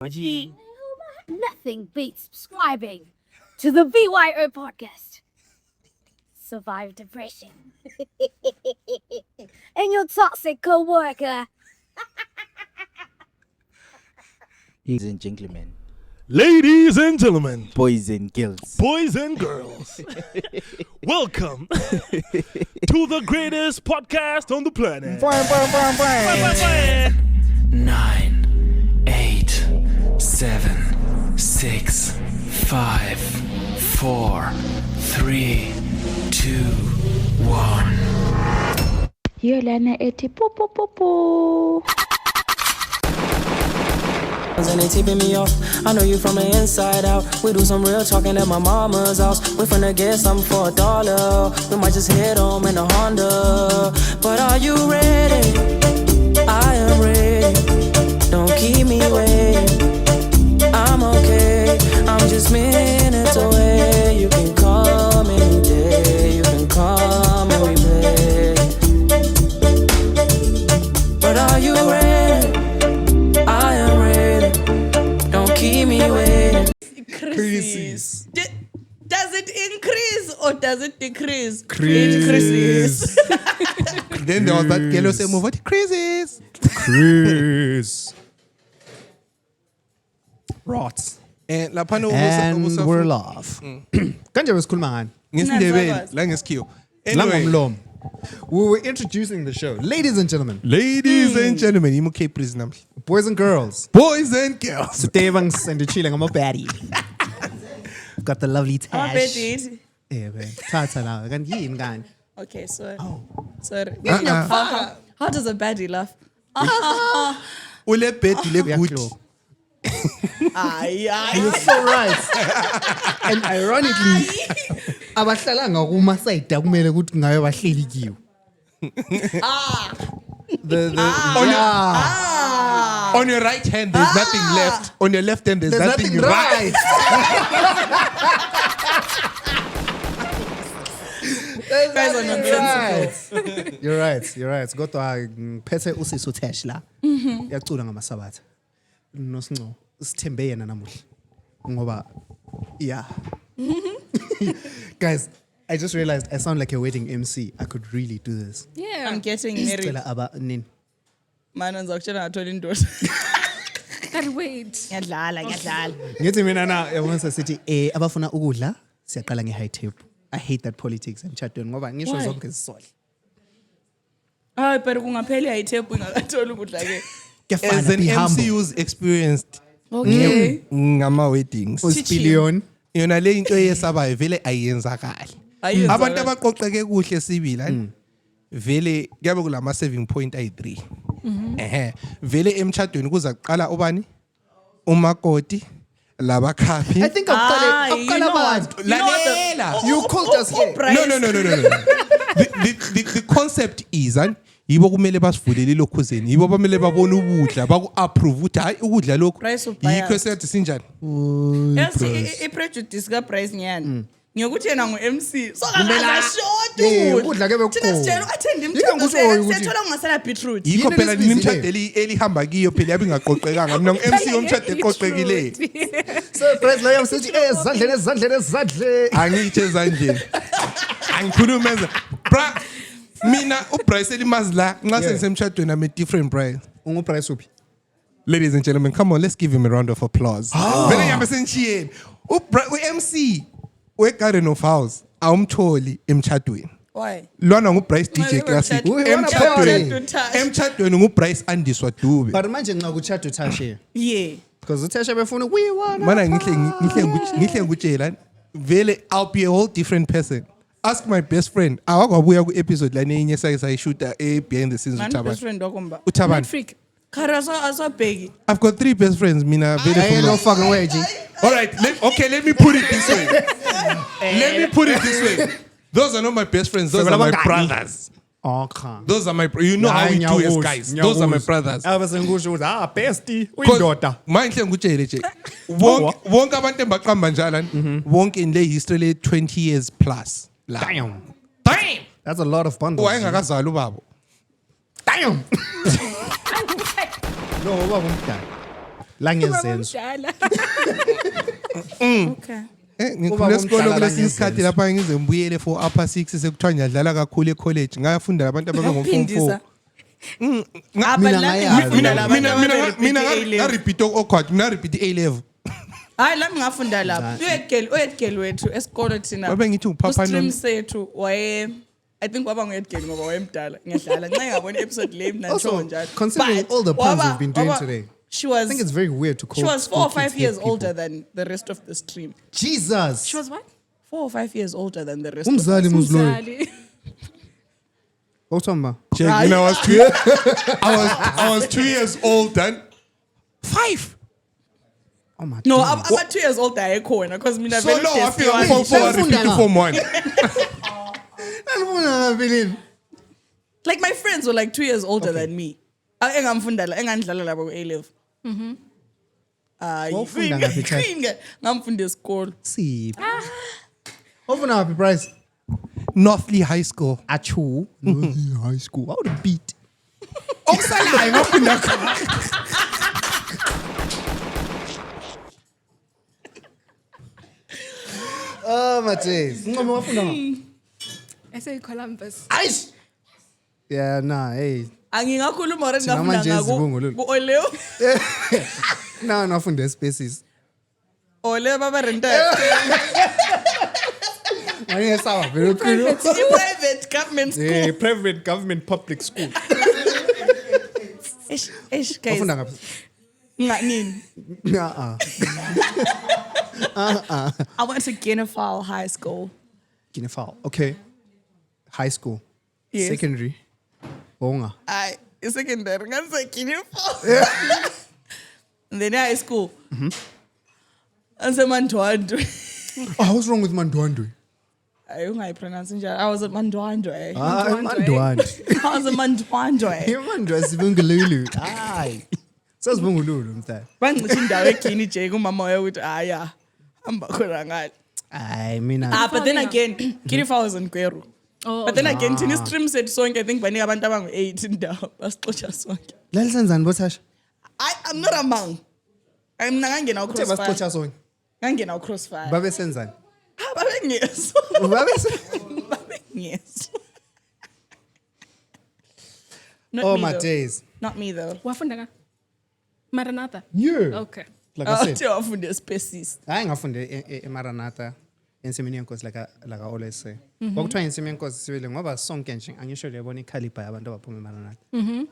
Nothing beats subscribing to the VYO podcast. Survive depression. And your toxic co-worker. Ladies and gentlemen, Ladies and gentlemen, boys and girls, boys and girls, welcome to the greatest podcast on the planet. 9, 8, 7, 6, 5, 4, 3, 2, 1. Hiyo lana eti po po po po. And they tipping me off. I know you from the inside out. We do some real talking at my mama's house. We finna get something for $1. We might just head home in a Honda. But are you ready? I am ready. Don't keep me waiting. I'm okay. I'm just minutes away. You can call me any day. You can call me we play. But are you ready? I am ready. Don't keep me waiting. Increases. Does it increase or does it decrease? Increases. Then there was that girl who said, "Move what increases." Chris. Rots. And lapano And we're live. Kanje besikhuluma ngani? ngesindebele la ngesikhiwo. Anyway, Langomlomo. We were introducing the show. Ladies and gentlemen, ladies and gentlemen, imo Cape Breeze namhla. boys and girls. Boys and girls. Today bangisendichile ngamabaddie. Got the lovely Tash. Abedid. Yeah, man. Tata now. Kanti yini kani? Okay, sorry. Sorry. Uh-uh. How does a baddie laugh? Ule bed le good. Uyaklo. Ay. You're so right. And ironically, abahlalanga kuma side kumele ukuthi ngayo bahleli kiyo. On your right hand, there's nothing left. On your left hand, there's nothing right. Guys are not You're right. Kodwa ngiphethe uSiso Tash la. Yacula ngamasabatha. Nosinco sithembe yena namuhla. Ngoba yeah. Guys, I just realized I sound like a wedding MC. I could really do this. Yeah. I'm getting married. Sicela aba nini. Mana ngizokutshela ngathola indoda. Can't wait. Ngiyadlala. Ngithi mina na yabona sithi abafuna ukudla siyaqala nge high table. I hate that politics emshadweni ngoba ngisho Why? zonke izisole. Hayi pero kungapheli ayithephu ingakathola ukudla ke. As an MC who's experienced Okay. ngama weddings, Billion. yona le into eyesabayo vele ayenzakali. Ayenzakali. Abantu abaqoqeke kuhle sibila vele kuyabe kulama saving point ayi3. Vele emchadweni kuza kuqala ubani? Umakoti labakhapi. I think akuqala abantu. Lalela. You called us here. No. The concept is yibo kumele basivulele lokhuzeni yibo bamele babone ukudla baku approve ukuthi hayi ukudla lokho Price of bias. yikho esethi sinjani. Yes, i-prejudice ka-price nyani. Ngiyokuthi yena ngu-MC. So Kumele short ukudla ke Thina bekukhona. sitshela attend Yiko ngishoyo imithombo ukuthi- siyathola ungasela beetroot. Yikho Yini phela lesibizile? nimtshadeli elihamba kiyo phela yabe ingaqoqekanga mina ngu-MC yomtshado eqoqekile. So Praise Lord sithi ezandleni. Angitshe ezandleni. Angikhuluma enza. Bra mina uBryce elimazi la nxa sengisemtshadweni I'm a different Bryce. Unguprice uphi? Ladies and gentlemen, come on, let's give him a round of applause. Vele ngihambe sengishiyeni. U-MC we-Garden of House awumtholi emtshadweni. Why? Lwana ngu-Bryce DJ Why Classic. we Emtshadweni ngu-Bryce Andiswa Dube. But manje nxa kuchata uTashe. Yeah. Because uTashe befuna kuyiwana. Mana ngihle ngutshela vele I'll be a whole different person. Ask my best friend. Awakwabuya ku-episode lana enye sayishuta behind the scenes Man, best uThabani. friend wakho mba. uThabani. Freak. Khari asabheki. I've got 3 best friends mina vele Ain't no from. fucking way, G. All right, let me put it this way. Let me put it this way. Those are not my best friends. Those are my brothers. Okay. Those are my. You know how we do as guys. Those are my brothers. Abasengisho ukuthi bestie Because manje ngikutshele nje. Wonke abantu embaqamba njalo wonke in le history le 20 years plus. Damn. Damn. That's a lot of bundles. Wayengakazali ubaba. Damn. No, ubaba umdala. La ngezenzo. Okay. Ngikhule esikolo Ubaba kulesinye omdala isikhathi lapha ngize ngibuyele for upper 6 sekuthiwa ngiyadlala kakhulu e-college ngafunda labantu ababe ngo-form 4. Ah, but Mina lami ngayazi. ngafunda labantu mina ababe-repeat A-level. ngarepeat awkward mina repeat A level Hayi lami ngafunda lapho. Uyedgel wethu esikolo thina. Babe ngithi uPapa Stream no sethu waye I think waba nguyedgel ngoba wayemdala. Ngiyadlala nxa ngabona episode le mina Also, ngisho njalo. considering But all the puns waba- we've been doing waba- today, She was I think it's very weird to call. She was 4 or call 5 kids years head people. older than the rest of the stream. Jesus. She was what? 4 or 5 years older than the rest of Umzali muzloyo. Umzali. Othomba. check when I was 2 years I was 2 years old then 5 Oh my No, God. I'm 2 years older ekhona because mina so very no I tasty feel one. form 4 I repeat to Safunda form 1 Alibona ngaphelini. Like my friends were like 2 years older than me. Engamfunda la engandlala labo ku A level. Wawufunda ngaphi, Thai? Ngamfunda esikolo. Siphi. Ofuna ngaphi price? Northley High School Achu. High school. How to beat. okusalayo ngafunda Oh my days. Ngoma wafunda ngaphi? Columbus. Aish. Yeah, nah, hey. Angingakhuluma ore Thina ngafunda manje ngako. izibungu lolu. Ku Oleo. Nah, nafunda spaces. Oleo baba renta. Angisawa vele uqino. Private government school. Eh, private government public school. Eish guys. Wafunda ngaphi? Nini? Uh-uh. I went to Guinea-Fowl High School. Guinea-Fowl. Okay. High school. Yes. Secondary. Onga. I secondary nganze Guinea-Fowl. And then high school. Ansemandwandwe. Oh, what's wrong with Mandwandwe? Ungayipronounce njalo. I was at Mandwandwe. Mandwandwe. I was at Mandwandwe. Mandwandwe sibungululu. Hayi. Sasibungululu mfana. Bangicishe indawo eGuinea J kumama wayo ukuthi aya hamba khona ngale. Hayi mina. But then again, Guinea-Fowl was in Kweru. Oh, But then again, thina stream set sonke I think banika abantu abangu-8 indawo basixotsha sonke. Lalisenzani bothasha? I'm not among. Mina ngangena Uthe uCrossfire. basixotsha sonke. Ngangena uCrossfire. Babe senzani? Babengeso. Babe Babengeso. Not Oh me my though. days. Not me though. Wafunda ka? Maranatha. Yeah. Okay. Like I said. Uthe wafunda species. Hayi ngafunde eMaranatha ensimini yenkosi like I always say. Kwakuthiwa insimini yenkosi sibile ngoba sonke nje angisho liyabona ikhaliba yabantu abaphuma eMaranatha.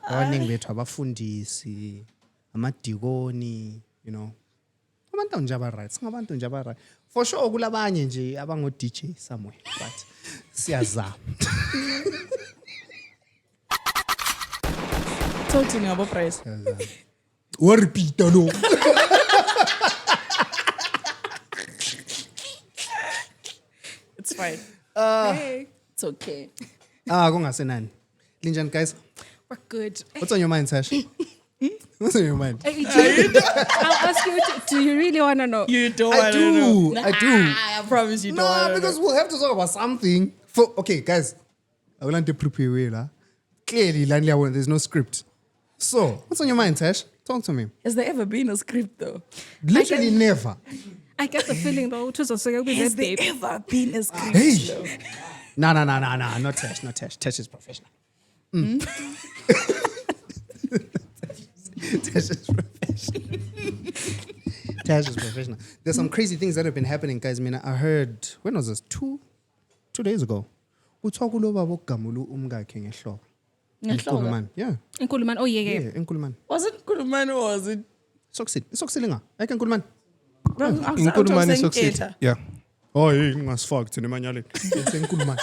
Abaningi bethu abafundisi, amadikoni, you know. Abantu nje aba-right, singabantu nje aba-right. For sure kulabanye nje abango DJ somewhere, but siyazama. Talking about price. Waripita lo. It's fine. It's okay. Kungasenani. Linjani guys? We're good. What's on your mind, Sash? What's on your mind? I'll ask you, do you really want to know? You don't I want to know. do. I do. I promise you don't No, want to because know. we'll have to talk about something. Okay, guys. I will to prepare well. Clearly, there's no script. So, what's on your mind, Tash? Talk to me. Has there ever been a script though? Literally never. I get the feeling though, it was also Has babe. there ever been a script Hey. though? No. Not Tash. Not Tash. Tash is professional. Tash is professional. Tash is professional. There's some crazy things that have been happening, guys. I mean, I heard, when was this? Two days ago. Uthokuloba bogamulu umngakhe ngehlobo. Enkuluman. Yeah. Nkuluman. Oh yeah. Yeah, Enkuluman. Was it Kulumani or was it? Soksilinga. Like Enkuluman. Inkulumane sokusithi. Yeah. Oh, hey, ngasifaki thina emanyaleni. Enkuluman.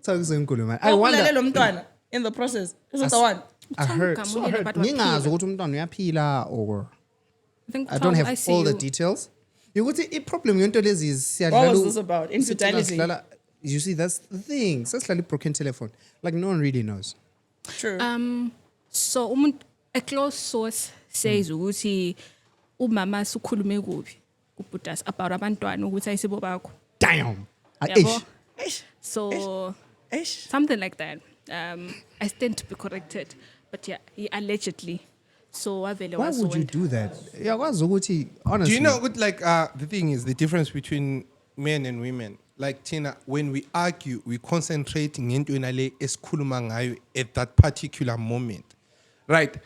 Enkuluman. I wonder. Lo mntwana in the process. Is it the one? I heard. Uthanda ugamulile, but Ngingazi waphila. ukuthi umntwana uyaphila or think I don't have I see all the you. details. Ukuthi i-problem yento lezi siyadlala. What was this about? Infidelity? You see, that's the thing. Sesihlala broken telephone. Like no one really knows. True. So a close source says ukuthi umama sukhulume kubi kubhudas about abantwana ukuthi ayisibo bakho. Damn. Yabo? Eish. So Eish. something like that. I stand to be corrected, but yeah, he allegedly so wavele Why would you wazonda. do that? Yakwazi ukuthi honestly. Do you know what, like, the thing is, the difference between men and women, like, Tina, when we argue, we concentrate ngento enale esikhuluma ngayo at that particular moment, right?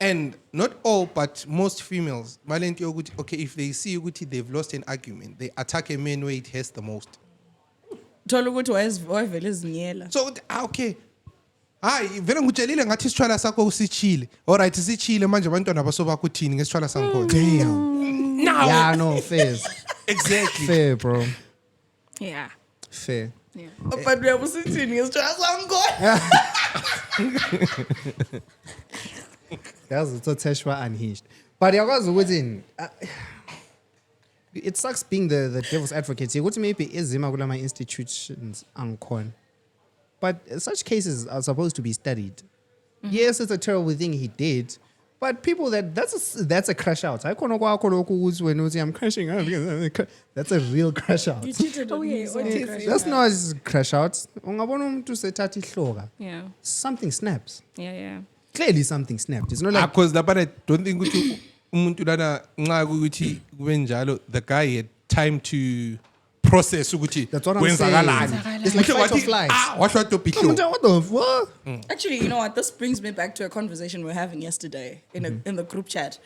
And not all, but most females, malento yokuthi, okay, if they see ukuthi they've lost an argument, they attack a man where it hurts the most. thola ukuthi wayevele ezinyela. So, okay. Hayi, vele ngitshelile ngathi isithwala sakho sichile. Alright, sichile manje abantwana basoba kuthini ngesithwala sangikhona. Damn. Now. Yeah, no, fair. Exactly. Fair, bro. Yeah. Fair. But uyabusithini ngesitshela sangkhona. That's so Teshwa unhinged. But yakwazi ukuthi it sucks being the devil's advocate. Ukuthi maybe izima kulama institutions angikhona. But such cases are supposed to be studied. Yes, it's a terrible thing he did, but people that's a crash out. I khona kwakho lokhu ukuthi wena uthi I'm crashing out. That's a real crash out. You cheated on me. What is it? That's not a crash out. Ungabona umuntu sethatha ihloka. Yeah. Something snaps. Yeah. Clearly something snapped. It's not like Because lapha I don't think ukuthi umuntu lana nxa ukuthi kube njalo, the guy had time to process ukuthi That's what I'm kwenzakalani. saying. It's like Uthe fight or wathi, flight. washo topi ihlo. What the fuck? Actually, you know what? This brings me back to a conversation we were having yesterday in the group chat.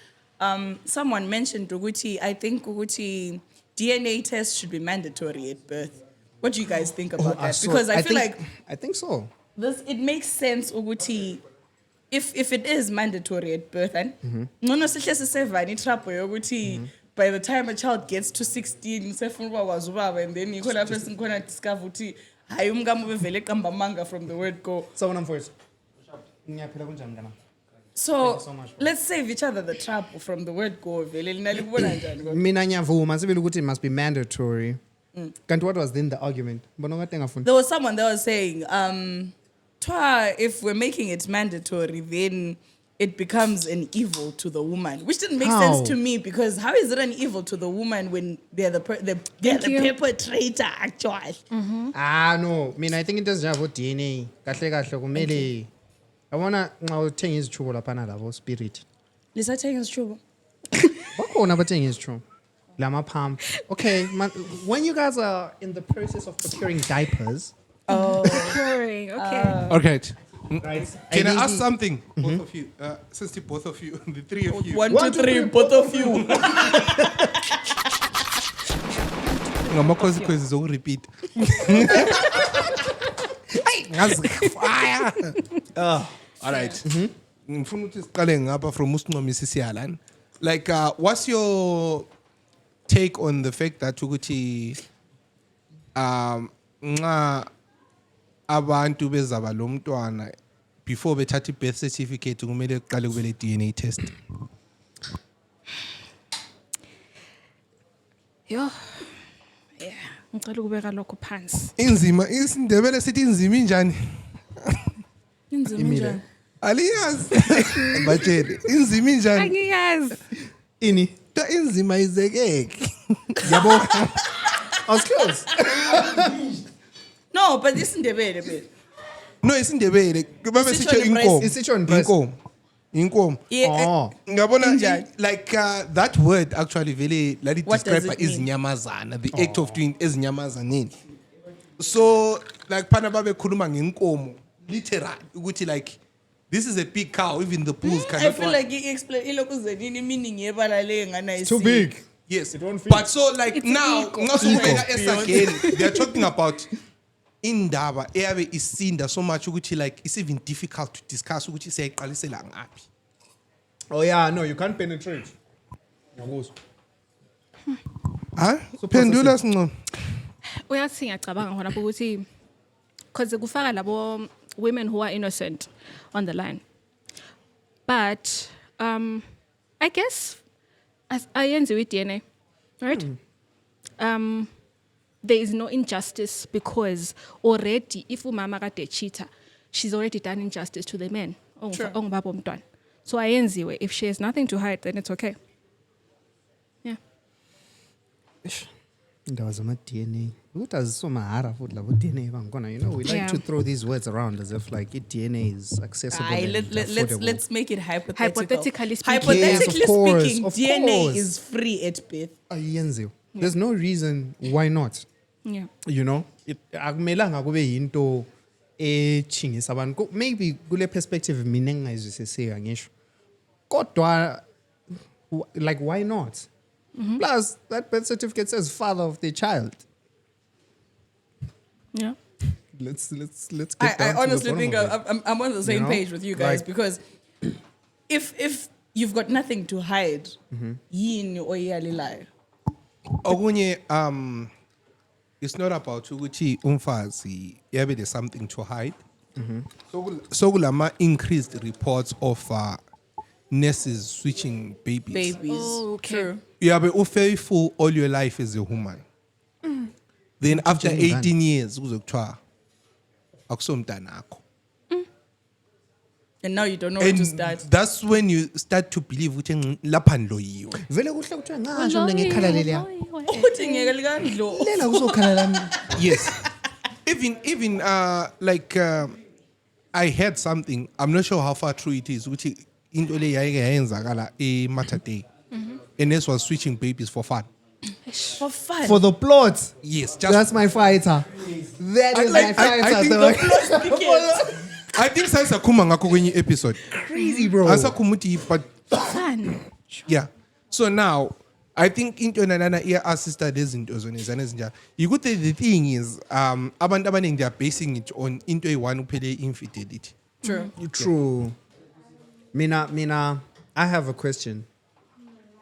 Someone mentioned Uguti. I think Uguti DNA tests should be mandatory at birth. What do you guys think about that? Because I feel I think so. it makes sense Uguti. If it is mandatory at birth, and no sihle sisevani trapho yokuthi by the time a child gets to 16 sefuna ukwazi ubaba, and then ikho lapho sinkhona discover ukuthi hayi umkami ubevele qamba manga from the word go. Someone first. Ngiyaphila kanjani mntana? So so much, bro. let's save each other the trap from the word go. Vele lina likubona njani kodwa? Mina ngiyavuma sibili ukuthi it must be mandatory. Kanti what was then the argument? Bona ngade ngafunda. There was someone that was saying, if we're making it mandatory, then it becomes an evil to the woman, which didn't make How? sense to me, because how is it an evil to the woman when they're the perpetrator actually? No. Mina I think it does have DNA. Kahle kahle kumele. Yabona nxa uthenga izitshubo lapha nalabo spirit. Lisa taking his trouble. Bakhona abathenga izitshubo. Lama pump. Okay, when you guys are in the process of procuring diapers, Boring. Okay. Okay. right? Can I ask something? Both of you. Since both of you, the three of you. 1, 2, 3, both of you. Ngama consequences of repeat. Fire. All right. Ngifuna ukuthi siqale ngapha from uSinqomi sisiyalana. Like what's your take on the fact that ukuthi nxa abantu bezaba lo mntwana before bethatha birth certificate kumele kuqale kube le DNA test? Yo. Yeah. Ngicela ukubeka lokho phansi. Inzima isindebele sithi inzima injani? Inzima njani? Aliyazi. Batshele inzima injani? Angiyazi. Ini. Ta inzima izekeke. Yabo. I was close. No, but this is Ndebele, babe. No, isindebele. Babe Isitsho sitsho in breast. inkomo. Isitsho in breast. Inkomo. Yeah. Oh. Ngiyabona Injani? like that word actually very like What does describe it mean? izinyamazana, the act of doing ezinyamazaneni. So like phana babe khuluma ngenkomo literally ukuthi like this is a big cow, even the bulls I cannot feel run. like you explain ilokuzenini meaning yebala le ngana Too big. Yes, won't fit. but so like It's now, ego. again, they are talking about indaba eyabe isinda so much ukuthi like it's even difficult to discuss ukuthi siyayiqalisela ngaphi. Oh yeah, no, you can't penetrate. Ngiyakuzwa. Huh? Pendula Sinqomi. Uyathi ngiyacabanga khona lapho ukuthi because kufaka labo women who are innocent on the line. But I guess as ayenziwe DNA, right? There is no injustice because already if umama kade cheater, she's already done injustice to the man. Ongubaba womntwana. So ayenziwe, if she has nothing to hide, then it's okay. Yeah. Indaba zama DNA. What does so mahara futhi labo DNA bangkhona? You know, we like Yeah. to throw these words around as if like DNA is accessible. Aye, and affordable. let's make it hypothetical. Hypothetically speaking. Hypothetically Yes, of course, speaking, of DNA course. is free at birth. Ayenziwe. There's no reason why not. Yeah. You know, akumelanga kube yinto echingisa abantu. Maybe kule perspective mina engayizwisisiyo ngisho. Kodwa like why not? Plus that birth certificate says father of the child. Yeah. Let's get I down to honestly the think bottom of it. I'm on the same know? page with you guys Like- because if you've got nothing to hide, Mm-hmm. yini oyalilayo. Okunye, it's not about ukuthi umfazi yabe there's something to hide. So kulama increased reports of nurses switching babies. Babies. Oh, okay. True. You have been faithful all your life as a woman. Then after 18 years, uzokuthiwa akusomntanakho. And now you don't know where And to start. that's when you start to believe ukuthi lapha ndiloyiwe. Vele kuhle kuthiwa ngasho mina ngekhala leliya. Ukuthi ngeke likandlo. Lela kuzokhala lami. Yes. even I heard something. I'm not sure how far true it is. Which into le yayike yayenzakala Mater Day. And this was switching babies for fun. For fun. For the plot. Yes, just That's my fighter. That is my fighter. I think though. I think sasa kuma ngakho kwenye episode. Crazy, bro. Asa kumuti but Fun. yeah. So now I think into nana ear assisted izinto zona ezinjalo. You could say the thing is abantu abaningi they are basing it on into one kuphele infidelity. True. True. Mina, I have a question.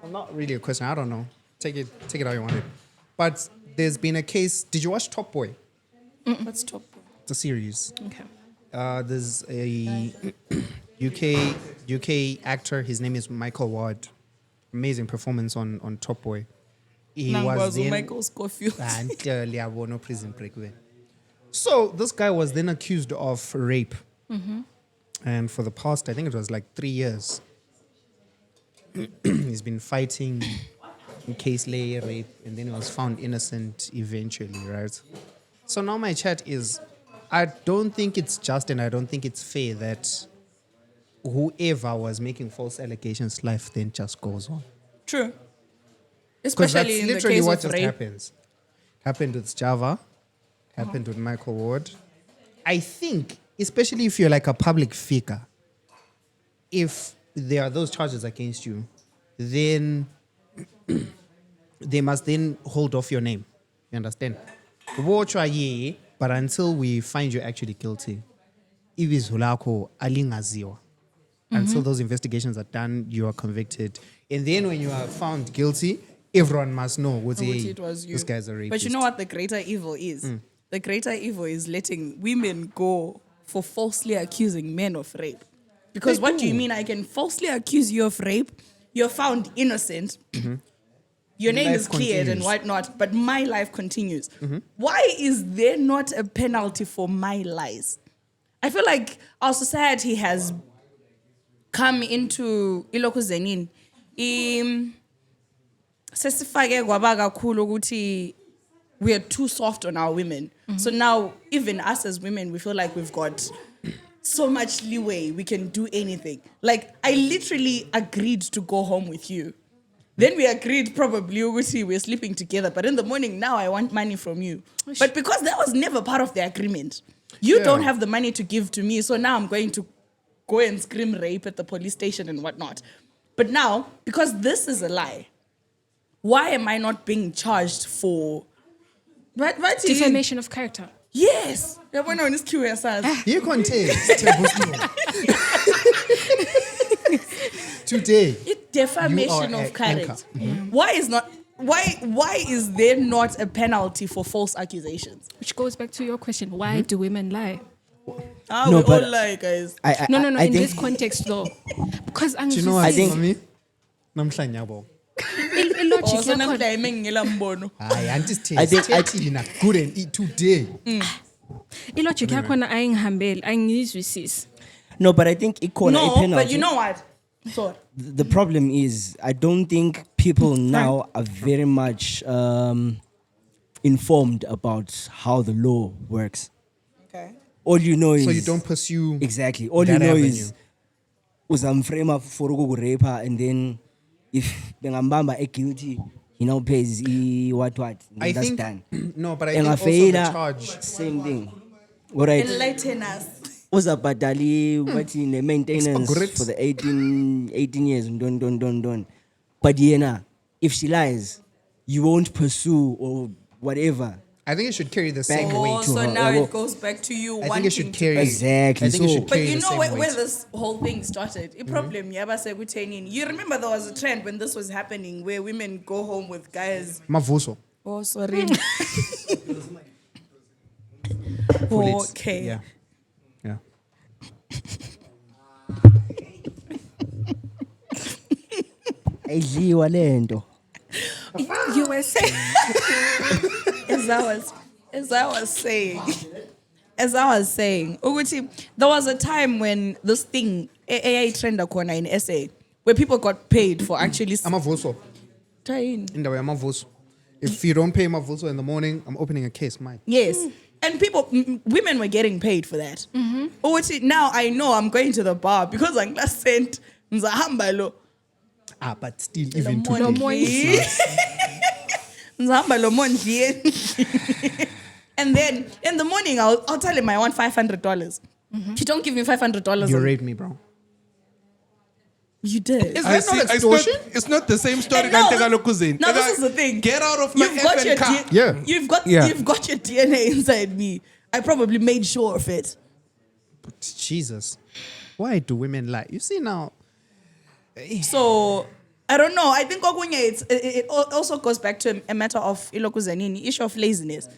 Well, not really a question. I don't know. Take it how you want it. But there's been a case. Did you watch Top Boy? What's top? It's a series. Okay. There's a UK actor. His name is Michael Ward. Amazing performance on Top Boy. He was Nangwazo then Michael Scofield. no prison break. So this guy was then accused of rape, and for the past, I think it was like 3 years, he's been fighting in case lay rape, and then he was found innocent eventually, right? So now my chat is, I don't think it's just and I don't think it's fair that whoever was making false allegations, life then just goes on. True. Because that's Especially in the literally case what of just rape. happens. Happened with Java, happened with Michael Ward. I think, especially if you're like a public figure, if there are those charges against you, then they must then hold off your name. You understand? But until we find you actually guilty, ibizulako alingaziwa. Until those investigations are done, you are convicted. And then when you are found guilty, everyone must know Ukuthi it was you. this guy's a rapist. But you know what the greater evil is? The greater evil is letting women go for falsely accusing men of rape. Because what do you mean? I can falsely accuse you of rape. You're found innocent. Your name Life is cleared and continues. whatnot, but my life continues. Why is there not a penalty for my lies? I feel like our society has come into ilokhu zenin. Sesifake kwaba kakhulu ukuthi we are too soft on our women. So now even us as women, we feel like we've got so much leeway. We can do anything. Like I literally agreed to go home with you. Then we agreed probably we're sleeping together. But in the morning now I want money from you. But because that was never part of the agreement. You don't have the money to give to me. So now I'm going to go and scream rape at the police station and whatnot. But now, because this is a lie, why am I not being charged for what Defamation of character. Yes. Yabona wena isikhiwo yasazi. You contest. Today. Defamation You are of an character. anchor. Why is there not a penalty for false accusations? Which goes back to your question. Why do women lie? We all lie, guys. No, I in think this context though. Because Do you know what? I think- Mami? Namhlanje yabo. illogic So yakhona. namhla imengela mbono. Hayi anti I think- sithethile na good and eat today. Illogic yakhona ayingihambeli, ayingizwisisi. no, but I think ikona No, penalty. but you know what? Sorry. The problem is I don't think people now are very much informed about how the law works. Okay. All you know is So you don't pursue exactly. All you that know avenue. is uzamframe for rape, and then if bengambamba guilty, he now pays what. I That's think done. no, but I think also the Engafeyila, charge. same thing. All right. Enlighten us. Uzabhadali wathi ne-maintenance Spaghetti. for the 18 years don't. But if she lies, you won't pursue or whatever. I think it should carry the same Back weight. Oh, to so her, now yabo. it goes back to you I think wanting it should to carry Exactly, I think it so- should But carry you the know same where weight. this whole thing started? A problem, yaba sekuthenini. You remember there was a trend when this was happening where women go home with guys. Mavuso. Oh, sorry. Bullets. Okay. Yeah. Yeah. Ayidliwa lento. You were saying. as I was saying, Uguti, there was a time when this thing, AI trend khona in SA, where people got paid for actually. Amavuso. Try in. In the way Amavuso. If you don't pay Mavuso in the morning, I'm opening a case, Mike. Yes. And women were getting paid for that. Uguti, now I know I'm going to the bar because I'm last sent Mzahamba lo. But still, even Lo today. mondli. Mzahamba lo mondli. And then in the morning, I'll tell him I want $500. You don't give me $500. You raped me, bro. You did. I that see. not extortion? It's not the same story. And no, Kantekalo Kuzin. no, this is the thing. Get out of my You've got your effing car. Yeah. You've got Yeah. you've got your DNA inside me. I probably made sure of it. Jesus. Why do women lie? You see now. So I don't know. I think okunye it also goes back to a matter of ilokuzanini, issue of laziness.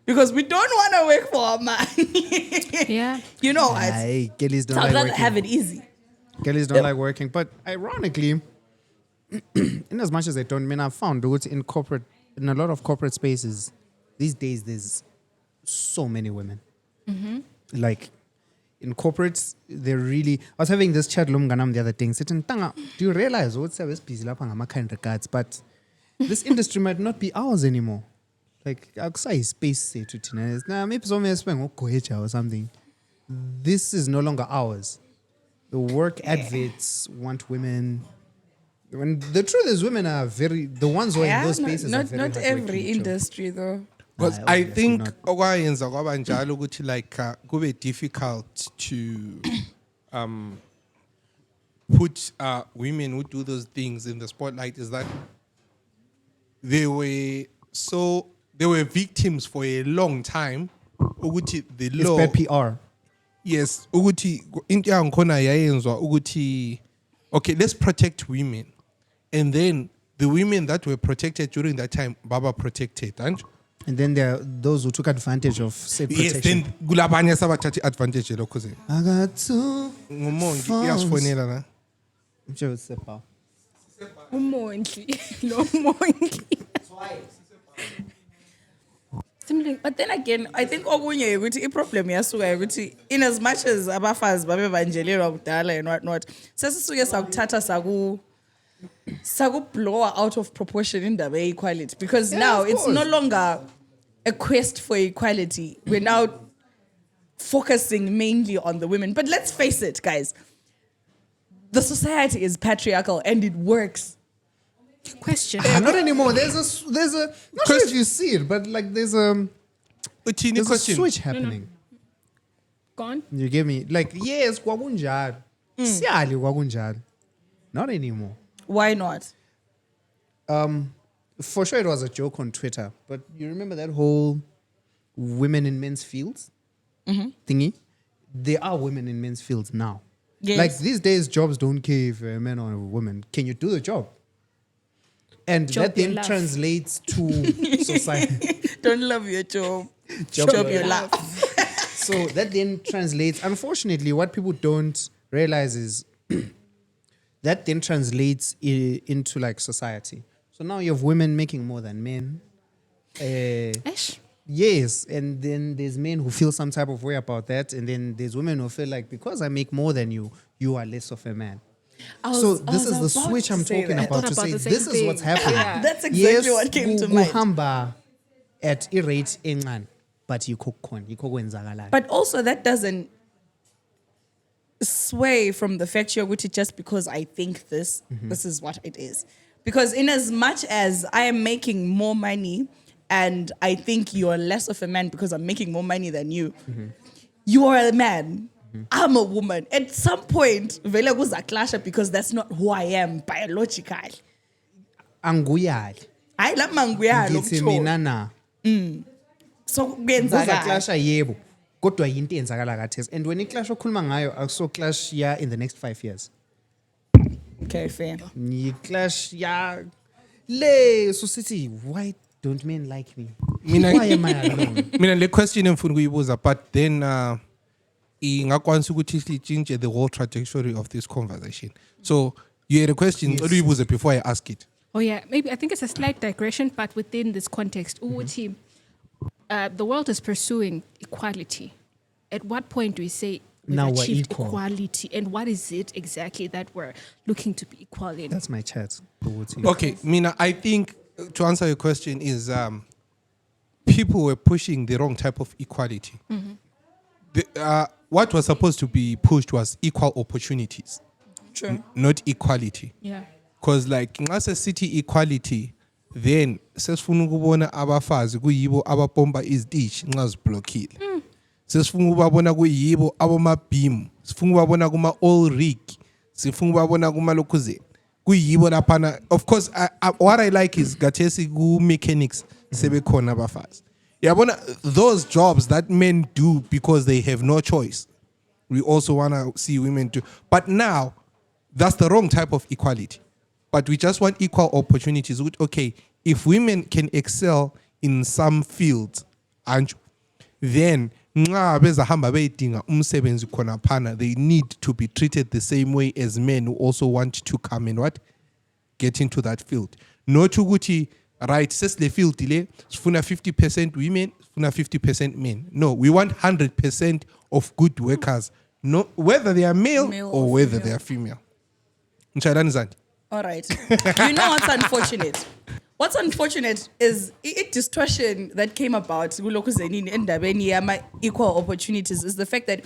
Because we don't want to work for our money. Yeah. You know what? Aye, girlies don't So I'd like rather working. have it easy. Girlies don't like working. But ironically, in as much as they don't, I've found that in a lot of corporate spaces, these days there's so many women. Like in corporates, they're really. I was having this chat Ganam the other day. Sitting, Tanga, do you realize what's busy lapanga kind regards? But this industry might not be ours anymore. Like outside space say to Tina, now maybe someone spend or something. This is no longer ours. The work adverts want women. When the truth is, women are the ones who are in those spaces are very not every hardworking, Joe. industry though. Because Aye, I obviously think not. okwayenza kwabanjalo ukuthi like kube difficult to put women who do those things in the spotlight is that they were victims for a long time. Ukuthi the It's law, bad PR. yes, ukuthi into yangikhona yayenzwa ukuthi okay, let's protect women, and then the women that were protected during that time baba protected, and And then there are those who took advantage of said yes, protection. then kulabanye sabathatha advantage lokho ze I got two. ngumongi phones. iyasifonela na Joe Sepa. Umondli. Lo mondli. But then again, I think okunye ukuthi problem yasuka ukuthi in as much as abafazi babebanjelelwa kudala and what not, sesisuke sakuthatha saku blower out of proportion in the equality because now of it's course. no longer a quest for equality. We're now focusing mainly on the women. But let's face it, guys. The society is patriarchal and it works. Question. Not anymore. There's a not sure if you see it, but like there's a question switch happening. Gone. You get me? Like yes, kwakunjalo. Siyali kwakunjalo. Not anymore. Why not? For sure it was a joke on Twitter, but you remember that whole women in men's fields thingy? There are women in men's fields now. Yes. Like these days, jobs don't care if you're a man or a woman. Can you do the job? And Job that your then life. translates to society. Don't love your job. Job Job your your life. So that then translates, unfortunately, what people don't realize is that then translates into like society. So now you have women making more than men. Ish. Yes, and then there's men who feel some type of way about that, and then there's women who feel like because I make more than you, you are less of a man. So this is the switch I'm talking about to Thought say about the this same is what's thing. happening. Yeah. That's exactly what came to mind. Uhamba at i-rate encane but yikho kukhona yikho kwenzakalayo. But also that doesn't sway from the fact yokuthi just because I think this, this is what it is. Because in as much as I am making more money and I think you're less of a man because I'm making more money than you, you are a man. I'm a woman. At some point, vele kuzaklasha because that's not who I am biologically. Anguyali. Hayi la manguyalo Ngithi ukutsho. mina na. So kuyenzakala. Kuzaklasha yebo. Kodwa yinto eyenzakala kathesi. And when iclash okhuluma ngayo akuso clash ya in the next 5 years. Okay, fair. Clash ya le society. Why don't men like me? Mina- Why am I alone? Mina le question engifuna ukuyibuza, but then ingakwanisa ukuthi sichinje the whole trajectory of this conversation. So you had a question, uyibuze before I ask it. Oh yeah, maybe I think it's a slight digression, but within this context, ukuthi, the world is pursuing equality. At what point do we say we've Now we're achieved equal. equality, and what is it exactly that we're looking to be equal in? That's my chat. Okay, Mina, I think to answer your question is people were pushing the wrong type of equality. What was supposed to be pushed was equal opportunities, True. not equality. Yeah. Because like ngase city equality, then sesifuna ukubona abafazi kuyibo abapompa iziteshi nxa ziblockile. Sesifuna ukubabona kuyibo abomabhimu, sifuna ukubabona kuma all rig, sifuna ukubabona kuma lokuze. Kuyibo laphana. Of course, what I like is gathesi ku mechanics sebekhona abafazi. Yabona those jobs that men do because they have no choice. We also want to see women do. But now that's the wrong type of equality. But we just want equal opportunities. Okay, if women can excel in some fields, and then nxa bezahamba beyidinga umsebenzi khona phana, they need to be treated the same way as men who also want to come and what? Get into that field. Not ukuthi, right, sesile field le, sifuna 50% women, sifuna 50% men. No, we want 100% of good workers, no, whether they are male or whether they are female. Nchayelani Zandi? All right. You know what's unfortunate? What's unfortunate is a distortion that came about kulokuzeni endabeni yama equal opportunities is the fact that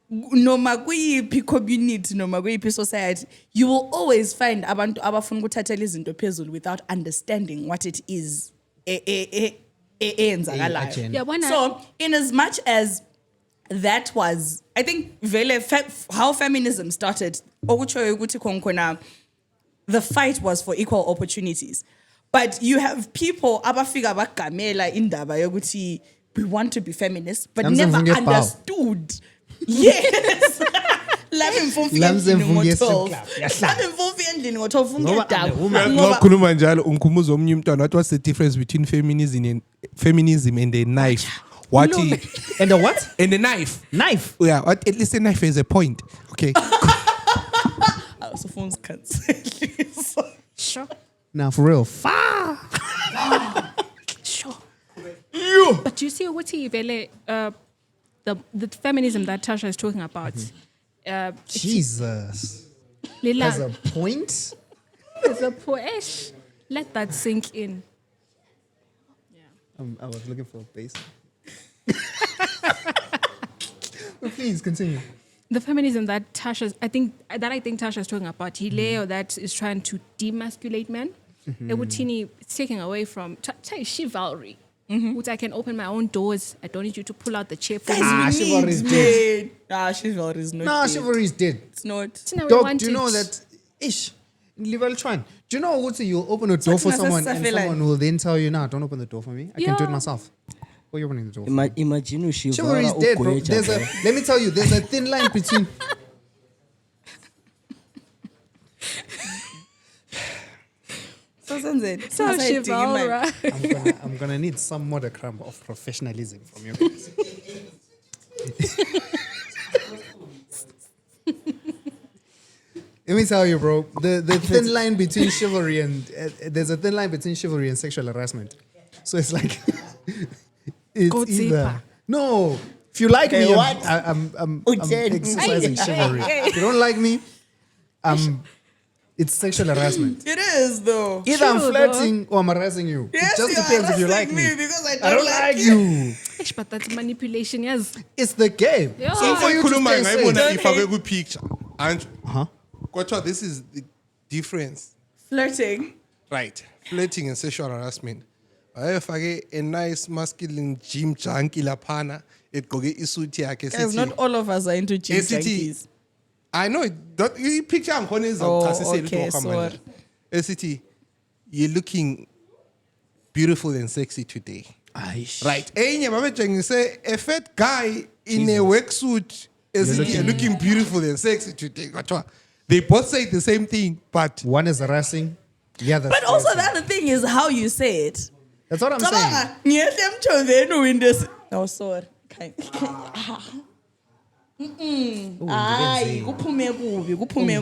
noma kuyiphi community noma kuyiphi society, you will always find abantu abafuna ukuthathela izinto phezulu without understanding what it is eyenzakalayo. Yeah, when So in as much as that was, I think vele how feminism started, okutshoyo ukuthi khona the fight was for equal opportunities. But you have people abafika bagamela indaba yokuthi we want to be feminists, but Lamse never mfunge phawu. understood. Yes. Lami mfumfi Lamse endlini mfunge ngo-12. strip club. Yahlala. Lami mfumfi endlini ngo-12 Ngoba ungedaba. woman- Ngoba- Ngokhuluma njalo ungikhumbuza omnye umntwana, what was the difference between feminism and a knife? What he, And a what? and a knife. Knife. Yeah, what, at least a knife has a point. Okay. Ah, so phones cancel. Sure. Now for real. Far. Sure. But you see what he vele, the feminism that Tasha is talking about. Jesus. Lila, Has a point. there's a poesh. Let that sink in. I was looking for a bass. But please continue. The feminism that I think Tasha is talking about, Hileo that is trying to demasculate men. Ewuthini, it's taking away from chivalry. Which I can open my own doors. I don't need you to pull out the chair for Guys, me. we chivalry is need dead. men. Nah, chivalry is not Nah, dead. chivalry is dead. It's not. Tina, we Dog, want do you know it. that? Ish. Level Chuan. Do you know what? You'll open a door for Tina someone, says and Safela. someone will then tell you, "Nah, don't open the door for me. I can do it Yeah. myself." What are you opening the door? For? Imagine ushivara Chivalry is dead, bro. ugoyeja, bro. Let me tell you, there's a thin line between. So senzeni. So Singasayidingi imali. chivalry. I'm gonna need some modicum of professionalism from you guys. Let me tell you, bro. The thin line between chivalry and there's a thin line between chivalry and sexual harassment. So it's like it's Go either deeper. no. If you like me, what? I'm Utheni? exercising chivalry. If you don't like me, It's sexual harassment. It is though. Either I'm True, flirting or I'm harassing you. Yes, it just you're depends if you like harassing me. because I I don't like you. Eish, but that's manipulation, yes. It's the game. Yeah. So for you to Khuluma stay ngayibona safe. ifakwe ku-picture. And Uh-huh. kodwa this is the difference. Flirting. Right. Flirting and sexual harassment. Wayefake a nice masculine gym junkie laphana egqoke isuti yakhe Guys, not all of us are into gym junkies. I know that picture angikhona Oh, izachasisela okay, ukuthi sorry. manje. Esithi you're looking beautiful and sexy today. Right. Enye babetshengise a fat guy in a work suit esithi you're looking beautiful and sexy today. Kodwa they both say the same thing, but One is harassing, the other. But also the other thing is how you say it. That's what I'm saying. Cabanga, ngiyehle emthonzeni windows. Oh, sorry. Hayi, kuphume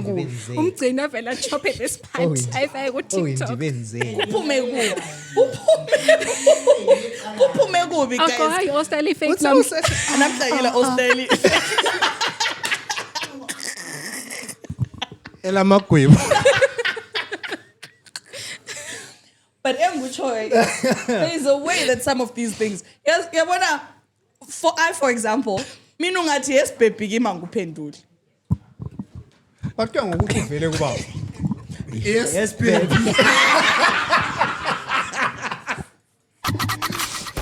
kubi. Umgcina vele achophe lesiphathi ayifake ku-TikTok. Kuphume kubi, Ako, guys. hayi, ostyle fake What's nam. so sexy? Namhlanje osteli. elamagwebo. But enguchoy, there is a way that some of these things. Yes, yabona, for example, mina ungathi yes baby ngima nguphenduli. But kuyanga ngokuthi uvele kubaba. Yes,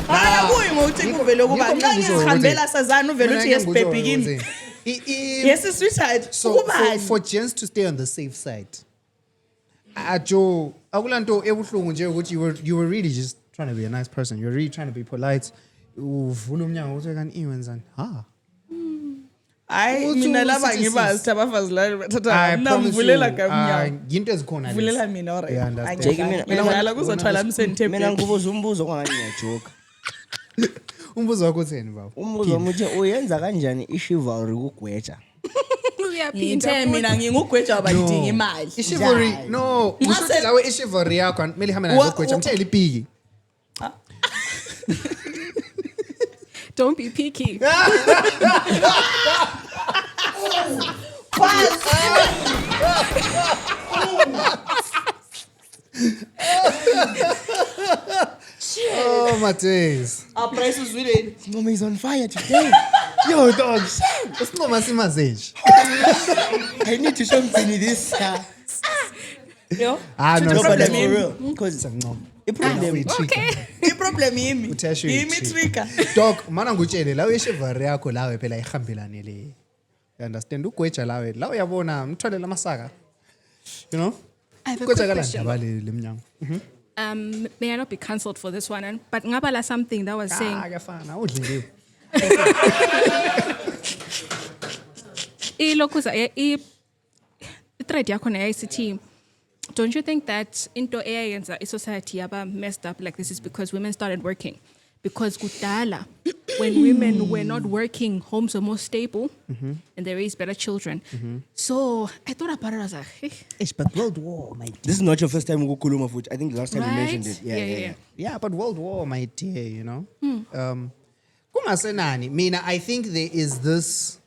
Hayi kuyi ngokuthi kuvele kuba Ngikho nxa ngikusho ngizihambela ukuthi- sazana uvele Mina uthi yes ngiyakuzwa baby kimi. ukuthi Yes sweetheart. So for Ukubani? gents to stay on the safe side. Ajo akulanto ebuhlungu nje ukuthi you were really just trying to be a nice person. You're really trying to be polite. Uvula umnyango uthi kanti iwenzani? Ha. Hayi Uthi mina laba usithi ngibazi sis. abafazi la I bathatha promise namvulela you, kamnyango. yinto ezikhona lezi. Vulela mina alright. Yeah, understand. Jackie, mina Ngiyala kuzothwala umsenthe. mina ngibuza umbuzo kwangani ngiyajoka. Umbuzo wakho utheni baba? Umbuzo wami uthi uyenza kanjani i-chivalry kugweja? Uyaphinda Ngithe mina ngingugweja abadinga imali. I-chivalry, no. Ngase- Lawe i-chivalry yakho kumele ihambe nayo gweja. Mthele ipiki. Don't be picky. Oh my days. Our price is really. Mama is on fire today. Yo dog. Isinqoma simaze nje. I need to show Mgcini this. Yo. Ah no, No, but that's problem for yimi. real. Because Sancoma. i-problem Okay. I-problem yimi. Utheshe Yimi uyithi. trigger. Dog, mana ngutshele lawe i-chivalry yakho lawe phela ihambelane le. You understand? Ugweja lawe. La uyabona mthwele lamasaka. You know? I have a Ugweja quick kala question. ndaba le mnyango. May I not be cancelled for this one? But ngabala something that was saying. Ah, kuyafana. Udlingiwe. Ilokuza i-thread yakho ne-ICT. Don't you think that into eyayenza i-society yaba messed up like this is because women started working? Because kudala, when women were not working, homes were more stable and they raised better children. So I thought about it, I was like, hey, But World War, my dear. this is not your first time ukukhuluma futhi. I think the last time you mentioned right? it. Yeah. Yeah, but World War, my dear, you know. Kungasenani, mina, I think there is this.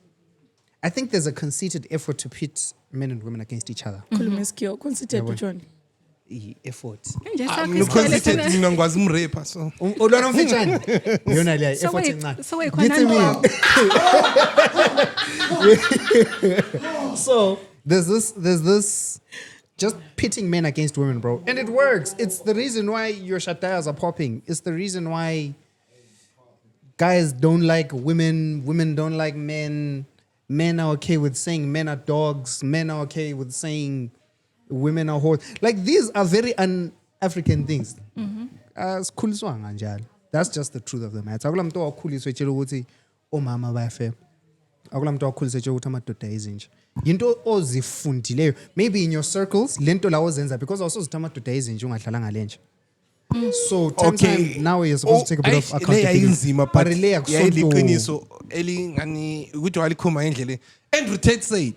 I think there's a conceited effort to pit men and women against each other. Khuluma isikhiwo. Consider John. Effort. nje sakho Ngikhonsithi isikhele mina ngikwazi umrapper so. Ulwana mfitshane. Yona leya So effort wait, encane. so wait, Ngithi khona mina. So there's this just pitting men against women, bro. And it works. It's the reason why your shatayas are popping. It's the reason why guys don't like women, women don't like men. Men are okay with saying men are dogs. Men are okay with saying women are whores. Like these are very un-African things. Sikhuliswa kanjalo. That's just the truth of the matter. Akula muntu wakhuliswa etshela ukuthi omama bayafe. Akula muntu wakhuliswa etshela ukuthi amadoda ezinje. Yinto ozifundileyo. Maybe in your circles lento la ozenza because also zithi amadoda ezinje ungadlala ngalenje. So time now you're supposed to take a bit of accountability. Inzima But but le yakusonto. yayiliqiniso elingani ukuthi walikhuma ngendlela. Andrew Tate said,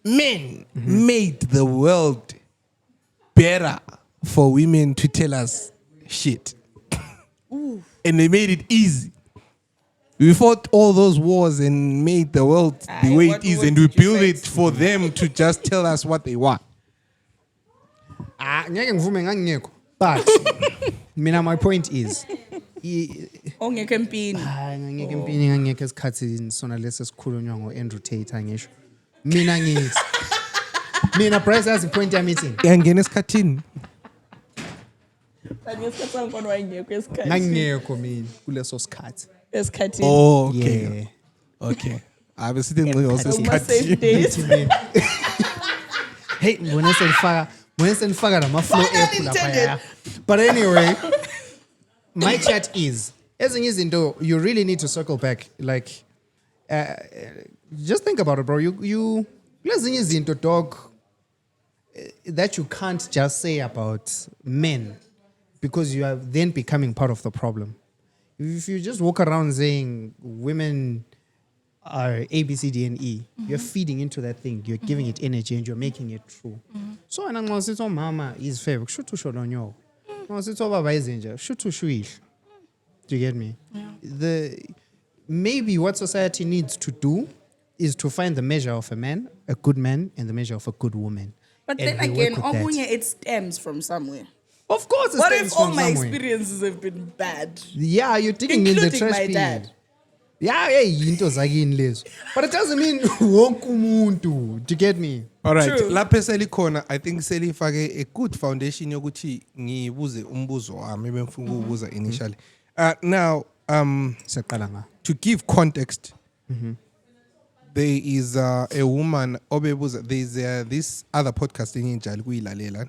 men made the world better for women to tell us shit. And they made it easy. We fought all those wars and made the world the Aye, way what it is, war and we did you built fight? it for them to just tell us what they want. ngeke ngivume ngangingekho but mina my point is ongekho empini. hayi ngangeke empini ngangekho esikhathini sona lesi esikhulunywa ngo-Andrew Tate angisho mina ngithi mina Bryce yazi point yami ithi Yangena esikhathini. But ngesikhathi sangikhona wayengekho esikhathi. ngangingekho mina kuleso sikhathi Esikhathini. Oh, okay. yeah Okay. Abe sithi ngqi Kuma safe esikhathini. days. hey mbone senifaka nama-flow Pun app unintended. laphaya but anyway my chat is ezinye izinto you really need to circle back like just think about it bro you kulezinye izinto dog that you can't just say about men because you are then becoming part of the problem if you just walk around saying women are A, B, C, D, and E. You're feeding into that thing. You're giving it energy and you're making it true. So, and I'm saying, mama is fair. Shoot to show on you. No, it's all about danger. Shoot to shoot. Do you get me? The maybe what society needs to do is to find the measure of a man, a good man, and the measure of a good woman. But And then we again, work with that. okunye it stems from somewhere. Of course, it What stems if all from my somewhere. experiences have been bad? Yeah, you're digging in the Including trash my bin. dad. Yeah, hey, into zakini lezo. But it doesn't mean wonke umuntu. Do you get me? All right. True. Lapha selikhona I think selifake a good foundation yokuthi ngibuze umbuzo wami bemfuna ukubuza initially. Now Siyaqala nga. to give context, there is a woman obebuza. There is this other podcast in njalo kuyilalela.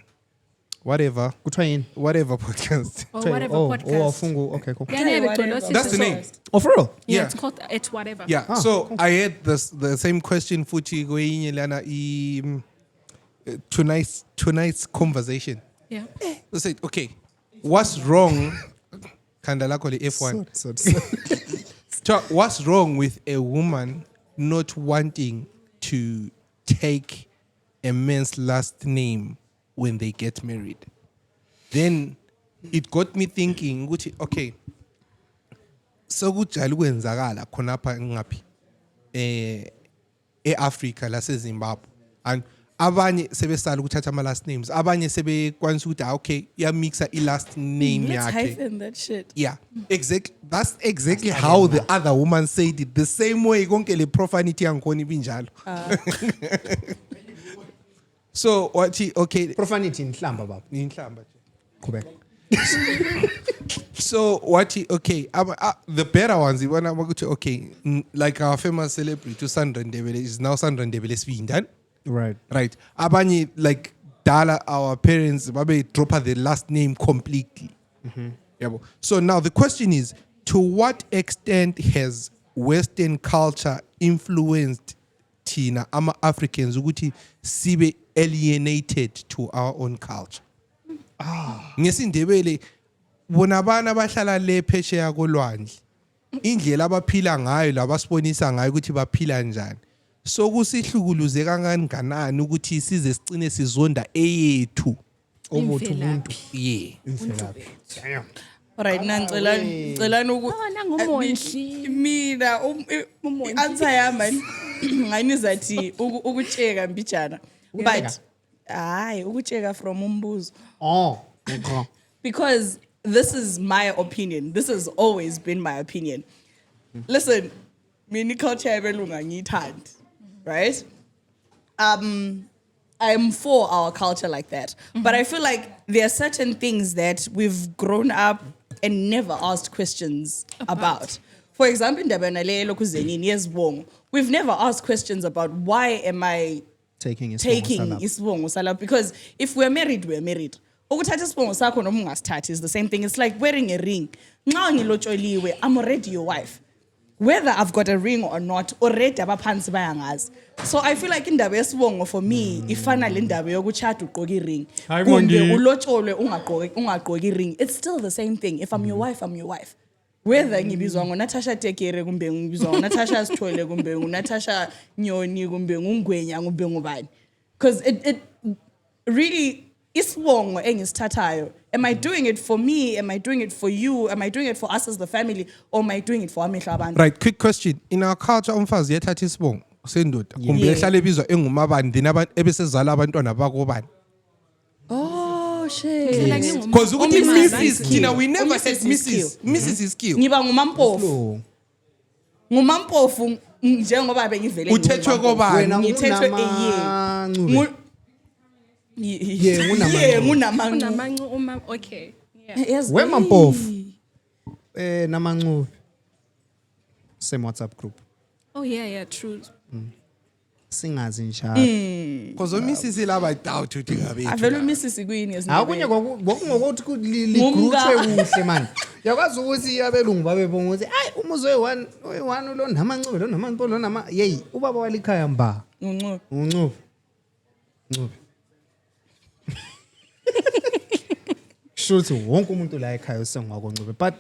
Whatever podcast. Or whatever Oh, podcast. fungu. Okay, cool. Yeah, yeah, Whatever. Victor, That's the name. Oh, for real? Yeah, Yeah. it's called It's Whatever. Yeah. So I had the same question futhi kwenye lana tonight's conversation. Yeah. They said, okay, what's wrong? Kanda lakho le F1. So what's wrong with a woman not wanting to take a man's last name when they get married? Then it got me thinking, ukuthi, okay, so kujala ukwenzakala khonapha ngaphi eAfrica laseZimbabwe, and abanye sebesala ukuthatha ama last names, abanye sebekwanisa ukuthi okay iyamixa I last name Let's yakhe. hyphen that shit. Yeah, exactly. That's exactly how the other woman said it. The same way konke le profanity yangikhona ibinjalo. So wathi okay, Profanity inhlamba baba. inhlamba nje. Qhubeka. So wathi okay, the better ones ibona ukuthi okay, like our famous celebrity Sandra Ndebele is now Sandra Ndebele Svindan. Right. Right. Abanye like Dala, our parents, babe drop her the last name completely. Yabo. So now the question is, to what extent has Western culture influenced Tina ama Africans ukuthi sibe alienated to our own culture? NgesiNdebele bona bana bahlala le phesheya kolwandle. Indlela abaphila ngayo labasibonisa ngayo ukuthi baphila njani. So kusihlukuluze kangakanani ukuthi size sicine sizonda eyethu. Obothu umuntu. Yeah. Imvelaphi. Damn. Alright, nangicelani nangumondli. mina answer yami ngayinizathi ukutsheka mbijana. But hayi ukutsheka from umbuzo. Oh. Okay. Because this is my opinion. This has always been my opinion. Listen, mina culture yabelunga ngiyithanda, right? I'm for our culture like that. But I feel like there are certain things that we've grown up and never asked questions about. For example, indaba le lokuzenini yesibongo. We've never asked questions about why am I Taking isibongo salapha, because if we're married, we're married. Ukuthatha isibongo sakho noma ungasithathi is the same thing. It's like wearing a ring. Nxa ngilotsholiwe, I'm already your wife. Whether I've got a ring or not, already abaphansi bayangazi. So I feel like indaba yesibongo for me ifana le ndaba yokutshada ugqoka i-ring. Hayi Kumbe Bongi. ulotshole ungagqoki i-ring. It's still the same thing. If I'm your wife, I'm your wife. Whether ngibizwa ngoNatasha Tekere kumbe ngibizwa ngoNatasha Sithole kumbe ngoNatasha Nyoni kumbe ngungwenya kumbe ngubani. Because it really isibongo engisithathayo, am I doing it for me? Am I doing it for you? Am I doing it for us as the family? Or am I doing it for amehlo abantu? Right, quick question. In our culture umfazi yethatha isibongo sendoda kumbe Yeah. ehlale ebizwa engumabani then ebesezala abantwana bakobani. Oh shit. Phela ngingumama. Because ukuthi Mrs. Mrs. Tina we never Mrs. had is Mrs. Mrs. is kill. Ngiba ngumampofu. Flow. Ngumampofu njengoba bengivele Uthethwe kobani? Wena ngithethwe unamancube. Yeah, ngunamancu. Yeah, ngunamancu. Unamancu uma okay. Yeah. Yes, Wemampofu. Namancube. Same WhatsApp group. Oh yeah, true. Singazi njalo. Because Mrs. laba doubt ukuthi ngabe. Avela uMrs Queen Akunye kwakungokuthi ligruthwe kuhle man. Yakwazi ukuthi abelungu babebonga ukuthi ay umuzi oyi1 lo namancube lo namanpo lo nama yey ubaba walikhaya mba. Uncu. Uncube. Ncube. Sure ukuthi wonke umuntu la ekhaya usengakoncube but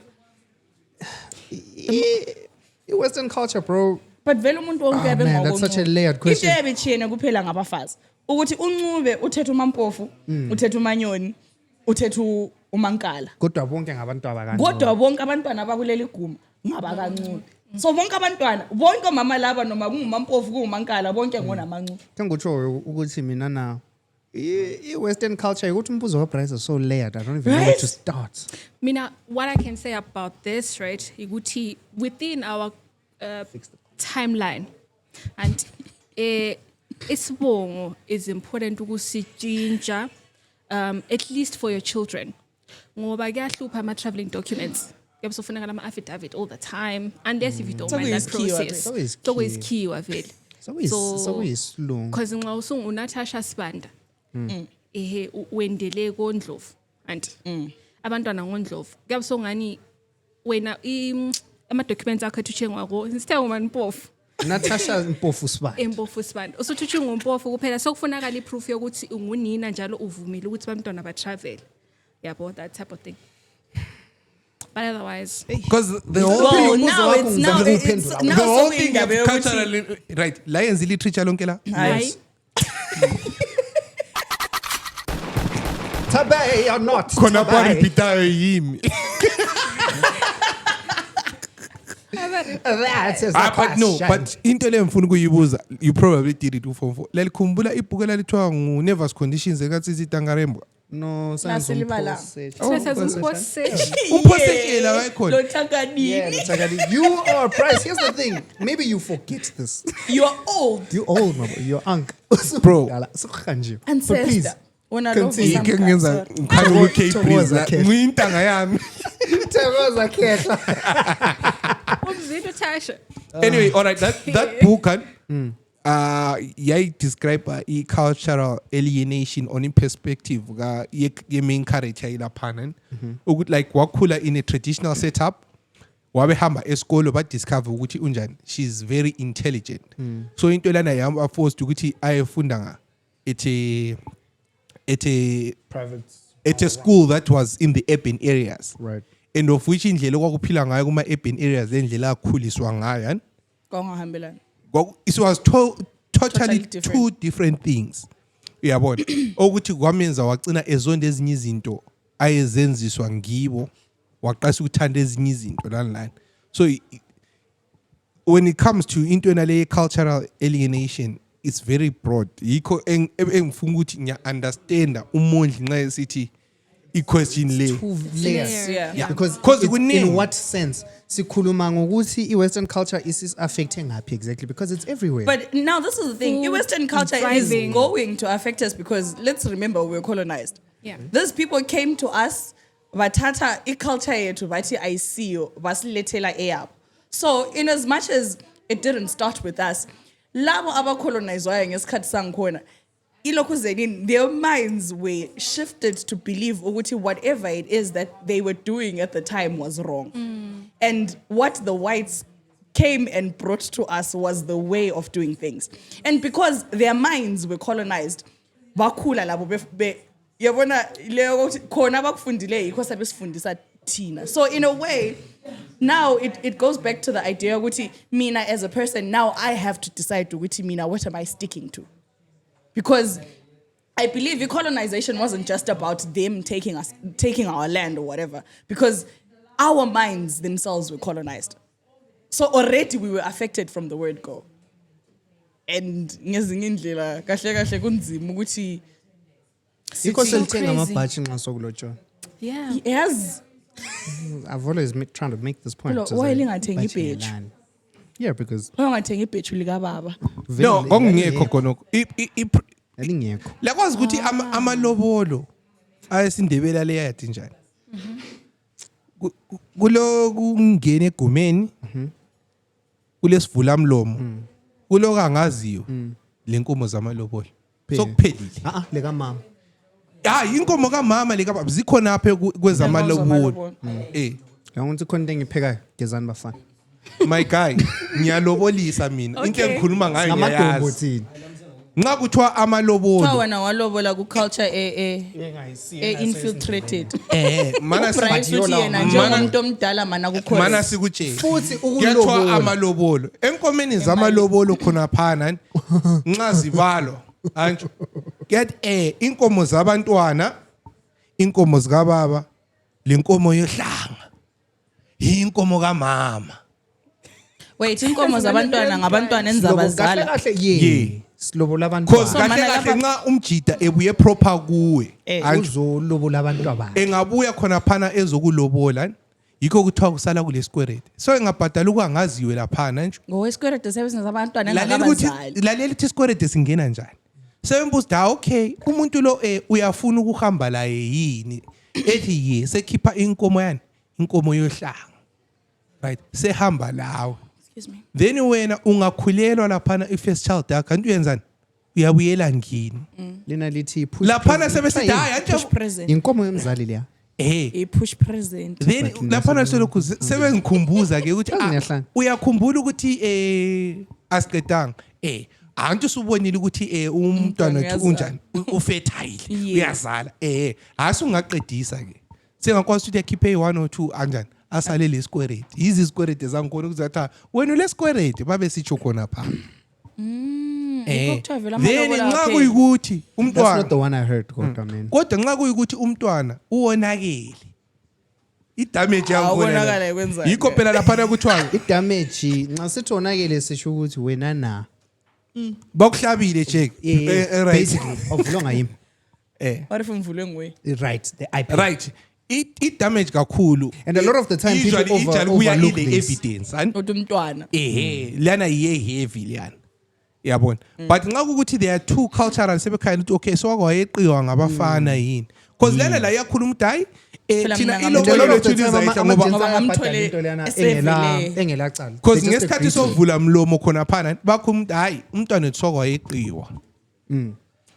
i-Western culture bro. But vele umuntu wonke yabe man, that's such a layered question. Into ebechiyene kuphela ngabafazi. Ukuthi uncube uthethe umampofu, uthethe umanyoni, uthethe umankala. Kodwa bonke ngabantu abakancube. Kodwa bonke abantwana abakuleli guma ngabakancube. So bonke abantwana, bonke omama laba noma kungumampofu kungumankala bonke ngonamancu. Kangotsho ukuthi mina na i-Western culture ukuthi umbuzo kaBryce is so layered. I don't even know where to start. Mina, what I can say about this, right? Iguti within our timeline, and isibongo is important ukusitshintsha, at least for your children. Ngoba kuyahlupha ama traveling documents. Kuyabe sofuneka ama affidavit all the time, unless if you don't mind that process. So is key vele. So is slow. Because nxa usungu Natasha Sibanda, wendele koNdlovu, and abantwana ngoNdlovu. Kuyabe songani wena ama documents akho ethuthengwa ko instead uma mpofu. Natasha Mpofu Sibanda. Empofu Sibanda. Usuthuthwe ngumpofu kuphela sokufunakala iproof yokuthi ungunina njalo uvumile ukuthi abantwana ba travel. Yabo that type of thing. But otherwise, Because the Well, whole now it's now the so whole thing indaba of yokuthi- cultural right lions literature lonke la. hayi Tabay or not. Khona pa Tabay. repeatayo yimi. That is Ah, the but no, question. but into le mfuna ukuyibuza, you probably did it u-form 4. Lalikhumbula ibhuku elalithiwa ngu-Nervous Conditions ekathi Tangarembo. No, Nasilibala. Umposeji. Umposekela wayikhona. Lo Takadini. Yeah, Tagadi. You are Bryce. Here's the thing. Maybe you forget this. You're old. You old, my boy. You're uncle. Bro. So Khanji. Ancestor. But please. Wena lo Continue. Vusa Ike ngenza Mkhatshwa. ngikhanya ku-K Thokoza, Breeze. Khehle. Ngiyintanga yami. Thokoza Khehle. Umzito Tasha. Anyway, all right, that book yay describe i-cultural alienation on in perspective ye main character ilaphana ukuthi like wakhula in a traditional setup wabehamba esikolo ba discover ukuthi unjani she's very intelligent so into lana yamba forced ukuthi ayefunda nga at a school that was in the urban areas Right. and of which indlela okwakuphila ngayo kuma urban areas indlela akhuliswa ngayo yani Kawungahambelani. it was totally different. two different things uyabona ukuthi kwamenza wagcina ezonda ezinye izinto ayezenziswa ngibo waqasa ukuthanda ezinye izinto lana so when it comes to into enale cultural alienation it's very broad yikho engifuna ukuthi ngiya understand umondli nxa esithi i-question le Two layers. Yeah. Because 'Cause it's, kuningi. in what sense? Sikhuluma ngokuthi i-Western culture is affecting happy exactly because it's everywhere. But now this is the thing. Food, Western culture driving. is going to affect us because let's remember we were colonized. Yeah. These people came to us, batata culture yethu bathi ayisiyo basilethela eyabo. So in as much as it didn't start with us, labo abacolonizwayo ngesikhathi sangikhona ilokhu zenini their minds were shifted to believe ukuthi whatever it is that they were doing at the time was wrong. And what the whites came and brought to us was the way of doing things. And because their minds were colonized, bakhula labo yabona leyo ukuthi khona bakufundile yikho sabesifundisa thina. So in a way, now it goes back to the idea ukuthi mina as a person now I have to decide ukuthi mina what am I sticking to? Because I believe colonization wasn't just about them taking our land or whatever, because our minds themselves were colonized. So already we were affected from the word go. And ngezinye indlela kahle kahle kunzima ukuthi Ikho sithi- selithenga amabhaji nxa sokulotshwa. Yeah. Yes. I've always trying to make this point. Lo, to why say, lingathengi ibhaji ibheji? ngelani. Yeah, because Ungathenga ibhethu lika baba. No, ngokungekho khonokho. Elingekho. Lakwazi ukuthi amalobolo ayesindebela le yathi njani. Kulo kungena egumeni. Kulesivula mlomo. Kulo kangaziyo lenkomo zamalobolo. Sokuphelile. Leka mama. Inkomo kaMama leka baba zikhona apha kwezamalobolo. Ngiyakuthi khona into engiphekayo gezani bafana. My guy, ngiyalobolisa mina. Into engikhuluma ngayo Ngamadumbu ngiyayazi. thini? Nxa kuthiwa amalobolo. Xa wena walobola ku culture infiltrated. Mana Bryce uthi yena njengomuntu omdala mana kukhona. Mana sikutshela. Futhi Kuyathiwa ukulobola. amalobolo. Enkomeni zamalobolo khona phana nxa zibalwa. Anjo. Get inkomo zabantwana, inkomo zikababa, lenkomo yohlanga. Inkomo kaMama. Wait, inkomo zabantwana ngabantwana enzabazala. Kahle yeah. Silobola Cause abantwana. kahle kahle nxa umjida ebuye proper kuwe. Uzolobola abantwana. Engabuya khona phana ezokulobola. Yikho kuthiwa kusala kulesikwelede. So engabhadala ukwangaziwe lapha nje. Ngowesikwelede services zabantwana Lalela ukuthi engabazali. lalela ukuthi isikwelede singena njani. Sebembuza okay umuntu lo uyafuna ukuhamba la yini ethi ye sekhipha inkomo yani inkomo yohlanga. Right sehamba lawo. Excuse me. Then wena ungakhulelwa lapha ifirst child yakho kanti uyenzani uyabuyela ngini. Lena lithi push. Lapha sebesithi hayi Push present. Inkomo yomzali leya. A push present. Then lapha selokhu sebengikhumbuza ke ukuthi Ngiyahlanya. uyakhumbula ukuthi asiqedanga antu usubonile ukuthi umntwana wethu unjani ufertile uyazala asungaqedisa ke sengakwazi ukuthi akhiphe 1 or 2 anjani asale lesikwerede yizi isikwerede zangikhona ukuzathi wena lesikwerede babe sitsho khona pha then nxa kuyikuthi That's not umntwana the one I heard kodwa man. kodwa nxa kuyikuthi umntwana uwonakele idamage Awubonakala yakhona ikwenzani? yikho phela lapha kuthiwa Idamage nxa sithonakele sisho ukuthi wena na. bakuhlabile check right Basically ovulonga yimi. What if ngivulwe nguwe? Right, the IP. right it damage kakhulu And a lot of the time people we are in overlook the this. evidence and Uthi umntwana. lana iye heavy lana yabona but nxa ukuthi there are two cultural sebekhaya ukuthi okay so kwayeqiwa ngabafana yini because lana la yakhuluma ukuthi hayi thina And a lot ilobolo of the lethu time lizayihla ama- ngoba ama-gents ngamthole ayabhadala into leyana esevele. engelacala. because They just ngesikhathi agree to it. sovula mlomo khona phana bakhuluma ukuthi hayi umntwana wethu sokwayeqiwa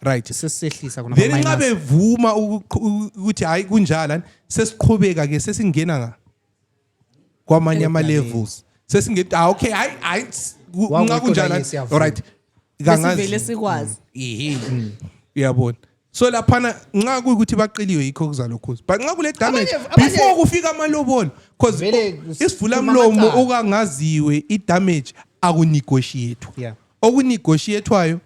right Sesisehlisa khona then ama- nxa bevuma ukuthi hayi kunjalo sesiqhubeka ke sesingena kwamanye ama levels sesingethi okay hayi Wa- nxa kodwa kunjalo yes, siyavuma. alright Sivele sikwazi. uyabona so laphana nxa kuyikuthi baqiliwe yikho kuzalokhuza but nxa kule damage Abanye- before kufika amalobolo because Vele isivula kuba mlomo amacala. okangaziwe idamage akunegotiate Yeah. okunegotiatwayo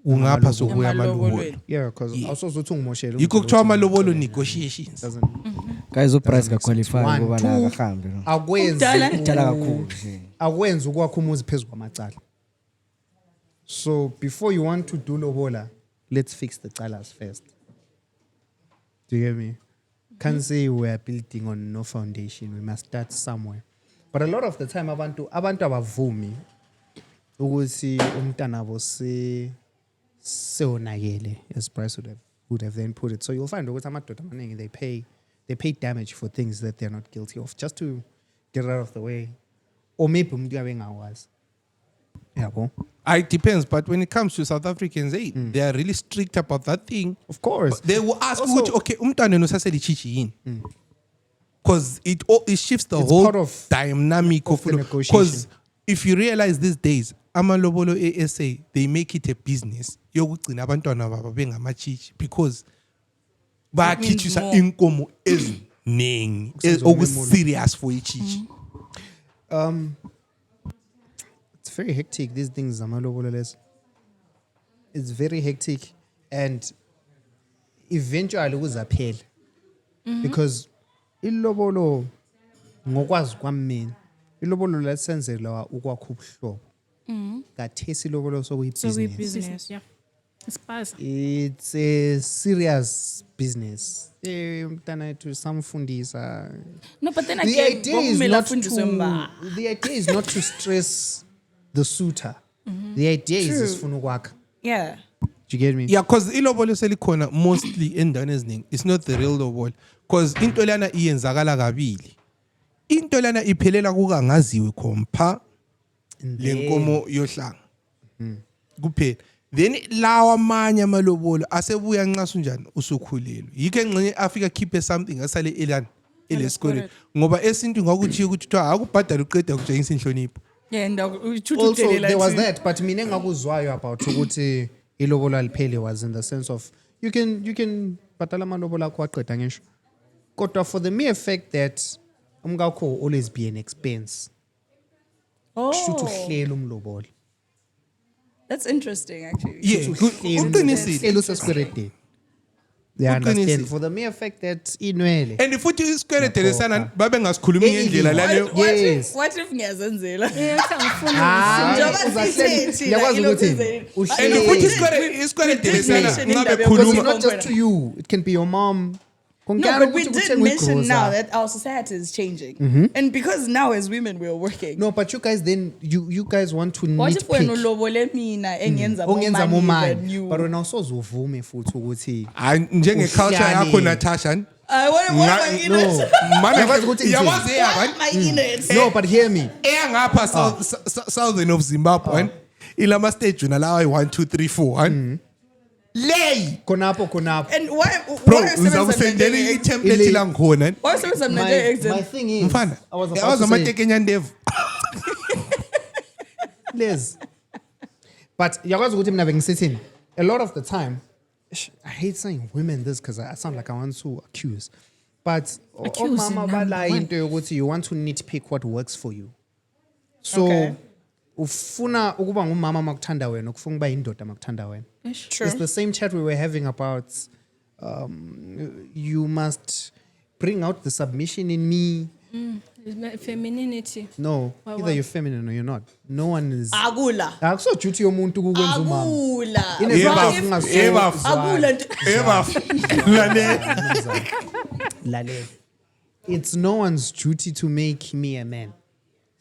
ungapha sokuya amalobolo Emalobolo. Yeah, because awusozuthi ungimoshele. yikho kuthiwa amalobolo negotiations Guys uprice ka qualify One, ngoba two. la akahambe no. Akwenzi Kudala. Thala kakhulu nje. akwenzi ukwakha umuzi phezulu kwamacala. So before you want to do lobola, let's fix the calas first. Do you hear me? Can't say we are building on no foundation. We must start somewhere. But a lot of the time abantu abavumi ukuthi umntana wabo seonakele, as Bryce would have then put it. So you'll find ukuthi amadoda amaningi they pay damage for things that they're not guilty of just to get it out of the way. Or maybe umuntu uyabe engawazi. Yabo. It depends, but when it comes to South Africans, they are really strict about that thing. Of course. They will ask, Also- ukuthi, okay, umntwana nosaseli chichi yini? Because it shifts the It's whole part of dynamic of the negotiation. because if you realize these days, amalobolo ASA, they make it a business. Yokugcina abantwana babo bengamachichi because bayakhitshisa more. inkomo eziningi oku-serious for ichichi. It's very hectic, these things, Zamalobolo. It's very hectic. And eventually kuzaphela because ilobolo ngokwazi kwami mina ilobolo lasenzelwa ukwakha ubuhlobo kathesi ilobolo So sokuyibusiness business. Yeah. It's buzz. it's a serious business mntana wethu samfundisa No, but then the again, idea is kwakumele not afundiswe mba. to the idea is not to stress the suitor the idea is True. sifuna ukwakha Yeah. do you get me Yeah, because ilobolo selikhona mostly endaweni eziningi. It's not the real lobolo. Because into lana iyenzakala kabili. Into lana iphelela kukangaziwe kompha lenkomo yohlanga. Kuphela. Then lawa amanye amalobolo asebuya nxa sunjani usukhulelwe. Yike engxenye Africa keep something asale elani elesikoleni. Ngoba esintu ngakuthi kuthiwa akubhadala uqeda ukutshengisa inhlonipho. Yeah, and also there was that but mina engakuzwayo about ukuthi ilobolo aliphele was in the sense of you can bhatala amalobolo akho aqeda ngisho kodwa for the mere fact that umkakho will always be an expense should uhlela umlobolo That's interesting, actually. Yeah, uqinisile. uhlelo sesikwelede they understand Uqinisile. for the mere fact that inwele And futhi isikwelede lesana babe ngasikhulumi ngendlela laleyo. yes What if ngiyazenzela? Ah, Njengoba uzahleli- sithi, uyakwazi like, ukuthi ilokhu And uhleli- futhi isikwelede lesana mention ngabe indaba because it's khuluma not just to you it can be your mom No, Kungena but we ukuthi did kuthengwe mention igrocer. now that our society is changing. And because now as women we're working. No, but you guys then you guys want to What if wena nitpick. ulobole mina engenza more Ongenza money more than money. you? But wena usoze uvume futhi ukuthi hayi njenge culture Uhlale. yakho Natasha. What my no. innards? Mana Yabazi ukuthi yawazi What my innards? no, but hear me. eyangapha southern of Zimbabwe ilama stage nalawa 1 2 3 4 lay Konapho. And why? bro why are ngizakusendela seven i-template Ile- langikhona Why are some My exam? thing is, mfana I was about yawazi to say, amatekenya ndevu Liz. But yakwazi ukuthi mina bengisithini. A lot of the time, I hate saying women this because I sound like I want to accuse. But Accuse mama number bala one. into yokuthi you want to nitpick what works for you. So Okay. ufuna ukuba ngumama makuthanda wena ukufuna ukuba indoda makuthanda wena. True. It's the same chat we were having about you must bring out the submission in me. Femininity. No, Why, either why? you're feminine or you're not. No one is. Agula. Akuso duty yomuntu ukwenza umama. Agula. In as Eva, much as ungaso- Eva. Agula. Lale. It's no one's duty to make me a man.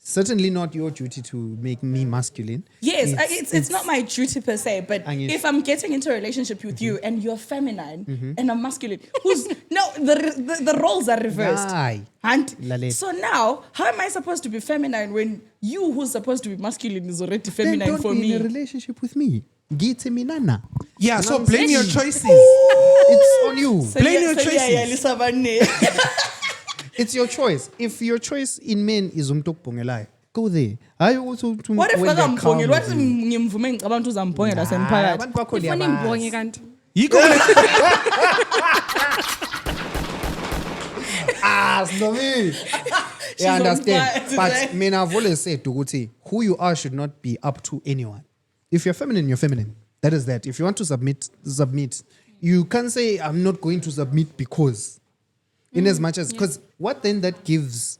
Certainly not your duty to make me masculine. Yes, it's not my duty per se, but And if I'm getting into a relationship with you and you're feminine and I'm masculine, the roles are reversed. Aye. And Lale. so now, how am I supposed to be feminine when you who's supposed to be masculine is already Then feminine don't for be in a me? relationship with me. Githi minana. yeah so blame your choices It's on you. Blame your choices. It's your choice. If your choice in men is umuntu okubhongelayo, go there. Hayi ukuthi What if when they're calm ngambhongela? What with if you. ngimvume ngicabanga ukuthi uzambhongela Ah, semphakathi? abantu bakho Ifuna liyabazi. imbongi kanti. yikho Snowy. She's I on understand. fire But today. men have always said ukuthi who you are should not be up to anyone. If you're feminine, you're feminine. That is that. If you want to submit. You can't say I'm not going to submit because. In as much as because what then that gives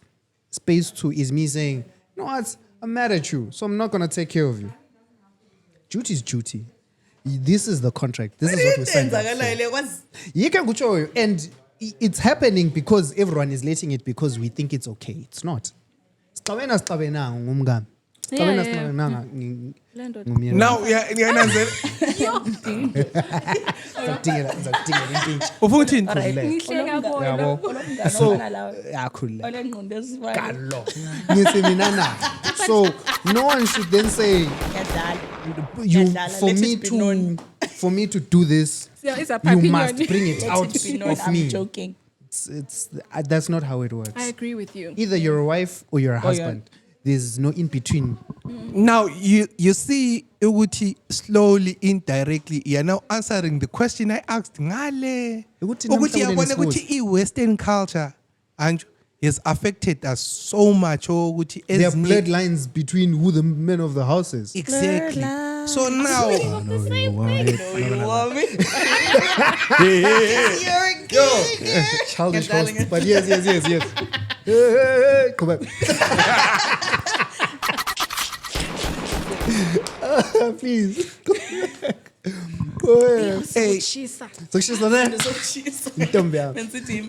space to is me saying, no, I'm mad at you, so I'm not gonna take care of you. Duty is duty. This is the contract. This is what we signed up for. Yeke ngutshoyo, and it's happening because everyone is letting it because we think it's okay. It's not. Sixabena ngumngami. Sixabena Yeah, singabenanga ngumyeni. now ngiyananzela Ngizakudingela impintshi. ufuna ukuthini Ngihleka bona. Yabo. So yakhulula. Kalo. Ngithi mina na. So no one should then say you for me to do this. Yeah, it's a You opinion. must bring it out of I'm me. joking. It's that's not how it works. I agree with you. Either you're a wife or you're a husband. There's no in between. now you see ukuthi slowly indirectly you're now answering the question I asked ngale Ukuthi ukuthi namhlanje yabona nesibuzo. ukuthi i-western culture and has affected us so much ukuthi There are ezinye- bloodlines between who the men of the house is. exactly So now, Childish host. But yes. Hey, come back. Please. Go ahead. hey, Shisa. So she's not there. Ntombi yami. Sensitive.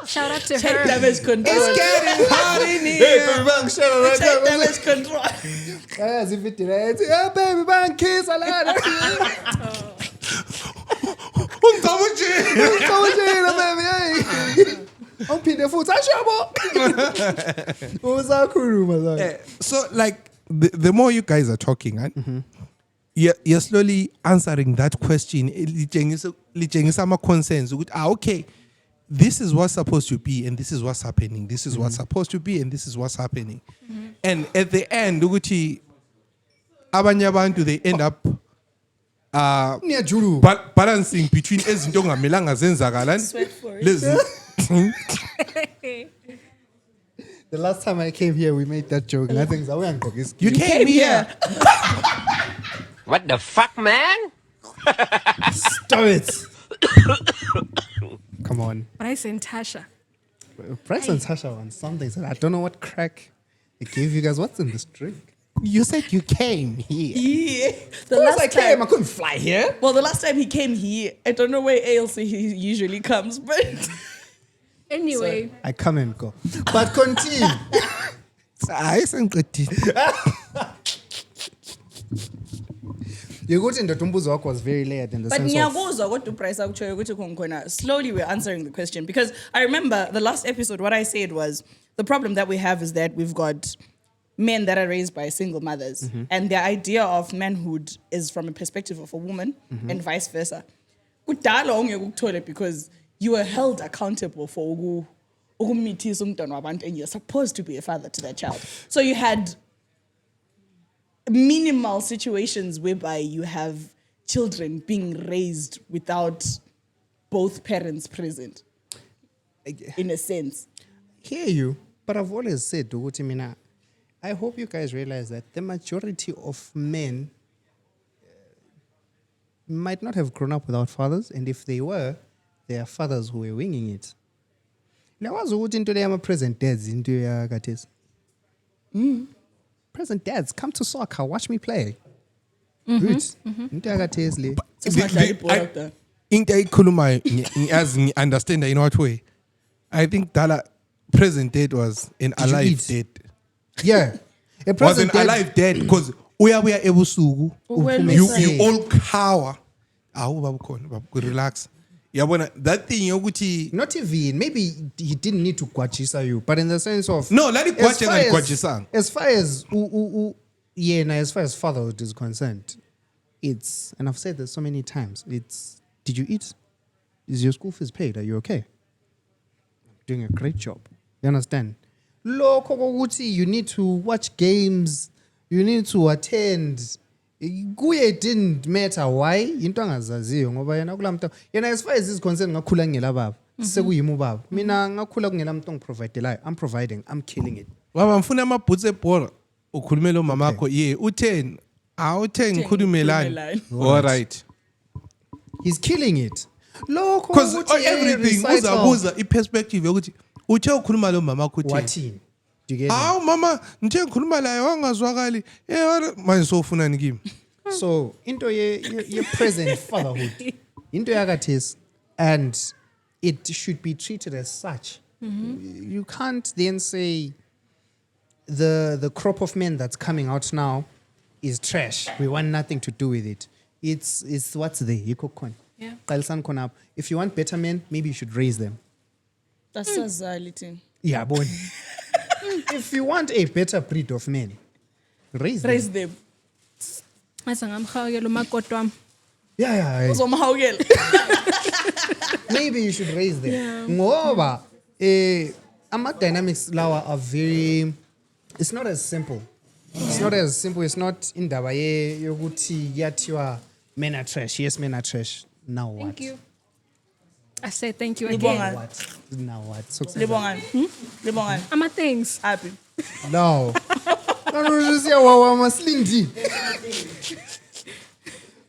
Shout out to Check her. damage control. getting hot in Hey, here. baby, bang, shut up right Check now. damage control. As if it did. Hey, baby, bang, kiss a lot. Ungicabujile. Ujabulile, baby, hey. Ungiphinde futhi ashabo. Usakhuluma la. So, like, the more you guys are talking, right, you're slowly answering that question. Litshengisa ama-concerns ukuthi, okay, this is what's supposed to be, and this is what's happening. This is what's supposed to be, and this is what's happening. And at the end, ukuthi abanye abantu they end up Niyajulu. balancing between ezinto ongamelanga zenzakalani. Sweat for it. lezi- The last time I came here, we made that joke. And I think Zawuyangiqokisa. You came here. What the fuck, man? Stop it. Come on. Bryce and Tasha. Bryce and Tasha want something. So I don't know what crack it gave you guys. What's in this drink? You said you came here. Yeah. The Of course last I came. time. I couldn't fly here. Well, the last time he came here, I don't know where ALC he usually comes, but Anyway, I come and go. But continue. Hayi sengiqedile. Ukuthi ndoda umbuzo wakho was very layered in the but sense of ngiyakuzwa kodwa uPrice akutshoyo ukuthi khona. Slowly we're answering the question because I remember the last episode what I said was the problem that we have is that we've got men that are raised by single mothers and their idea of manhood is from a perspective of a woman and vice versa. Kudala ongekukuthole because you were held accountable for ukumithisa umntwana wabantu and you're supposed to be a father to that child. So you had minimal situations whereby you have children being raised without both parents present, in a sense. hear you, but I've always said, ukuthi mina, I hope you guys realize that the majority of men might not have grown up without fathers, and if they were, their fathers who were winging it. Lawazi ukuthi into le yama-present dads into yakhathesi. Present dads, come to soccer, watch me play. Good. Into yakhathesi le. Singadlali ibhola kudala. Into ayikhulumayo as ngi-understand in what way. I think Dala present dad was an you alive eat? dead. Yeah. A Was an present dad. alive dead because uyabuya ebusuku. Well, You listen. all cower. Awu babukhona babu relax. Yabona that thing yokuthi Not even, maybe he didn't need to gwajisa you, but in the sense of no lali as gwaje far ngigwajisanga. as far as as far as fatherhood is concerned, it's, and I've said this so many times, it's, did you eat? Is your school fees paid? Are you okay? Doing a great job. You understand? Lokho kokuthi you need to watch games, you need to attend. Kuye it didn't matter why into angazaziyo ngoba yena kulamntu yena as far as is concerned ngakhula ngela baba sekuyimi ubaba mina ngakhula kungela muntu ongiprovidelayo I'm providing I'm killing it. Baba mfuna amabhutsi ebhola ukhulumela umama wakho ye u10 u10 ngikhulumelani. All right. He's killing it. Lokho Because ukuthi everything uzabuza iperspective yokuthi uthe ukhuluma lo mama wakho uthini. wathini? Do you get it? Hawu mama ngithe ngikhuluma laye wangazwakali. Manje sofunani kimi? So into ye present fatherhood into yakhathesi and it should be treated as such. You can't then say the crop of men that's coming out now is trash. We want nothing to do with it. It's what's there. Yeah. Qalisani khona apha. If you want better men, maybe you should raise them. That's sazali thing. Yeah, boy. If you want a better breed of men, raise them. Raise them. ase ngamhawukela umakoti wami. Yeah. Uzomhawukela. Maybe you should raise them. Ngoba ama-dynamics lawa are very, it's not as simple. It's not as simple. It's not indaba yokuthi yathiwa men are trash. Yes, men are trash. Now what? Thank you. I said thank you Libonga. again. What? Now what? So, Libongani. Libongani. Ama things. Happy. no. Siyawawama silindile.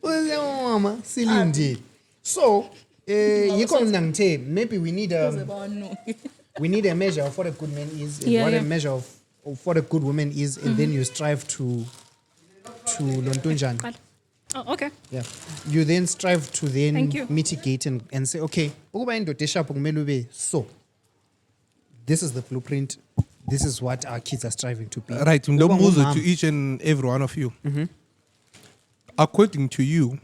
Siyawawama silindile. So, yikho mina ngithe maybe we need a measure of what a good man is and Yeah, what yeah. a measure of what a good woman is, and then you strive to lontunjani. Oh, okay. Yeah. You then strive to then Thank you. mitigate and say, okay, ukuba indoda eshapho kumele ube so. This is the blueprint. This is what our kids are striving to be. Right, Ukuba Mbuzo ngumama, to each and every one of you. According to you,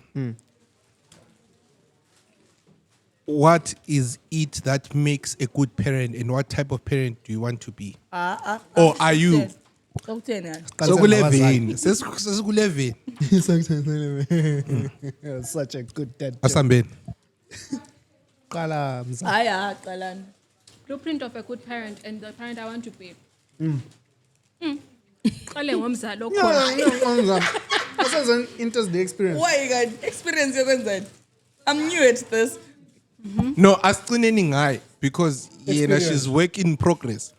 what is it that makes a good parent, and what type of parent do you want to be? Or are you? So kule vein. Such a good dad. Asambeni. Qala mzala. Blueprint of a good parent and the parent I want to be. Qale ngomzalo okhona. That's an interesting experience. Why you got experience yokwenza? I'm new at this. No, asqineni ngayi because yena Experience. she's work in progress.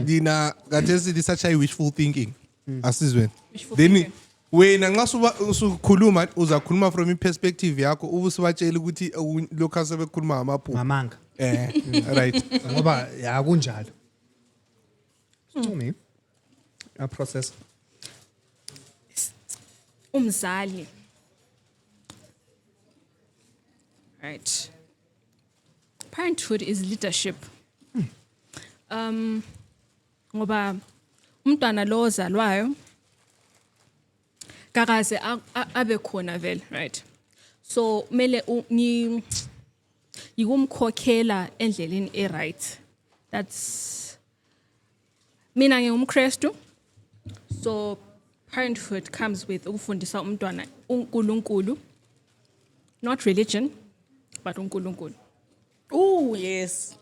Dina gathesi such a wishful thinking. Asizweni. Wishful Then thinking. wena nxa usukhuluma uzakhuluma from i-perspective yakho ubusibatshela ukuthi lokho asebekhuluma ngamaphupho. Ngamanga. Right. Ngoba akunjalo. To me, a process. Umzali. Right. Parenthood is leadership. Ngoba umntwana lo ozalwayo kakaze abe khona vele, right? So mele yikumkhokhela endleleni e-right. That's mina ngingumKristu. So parenthood comes with ukufundisa umntwana uNkulunkulu, not religion, but uNkulunkulu. Oh, yes.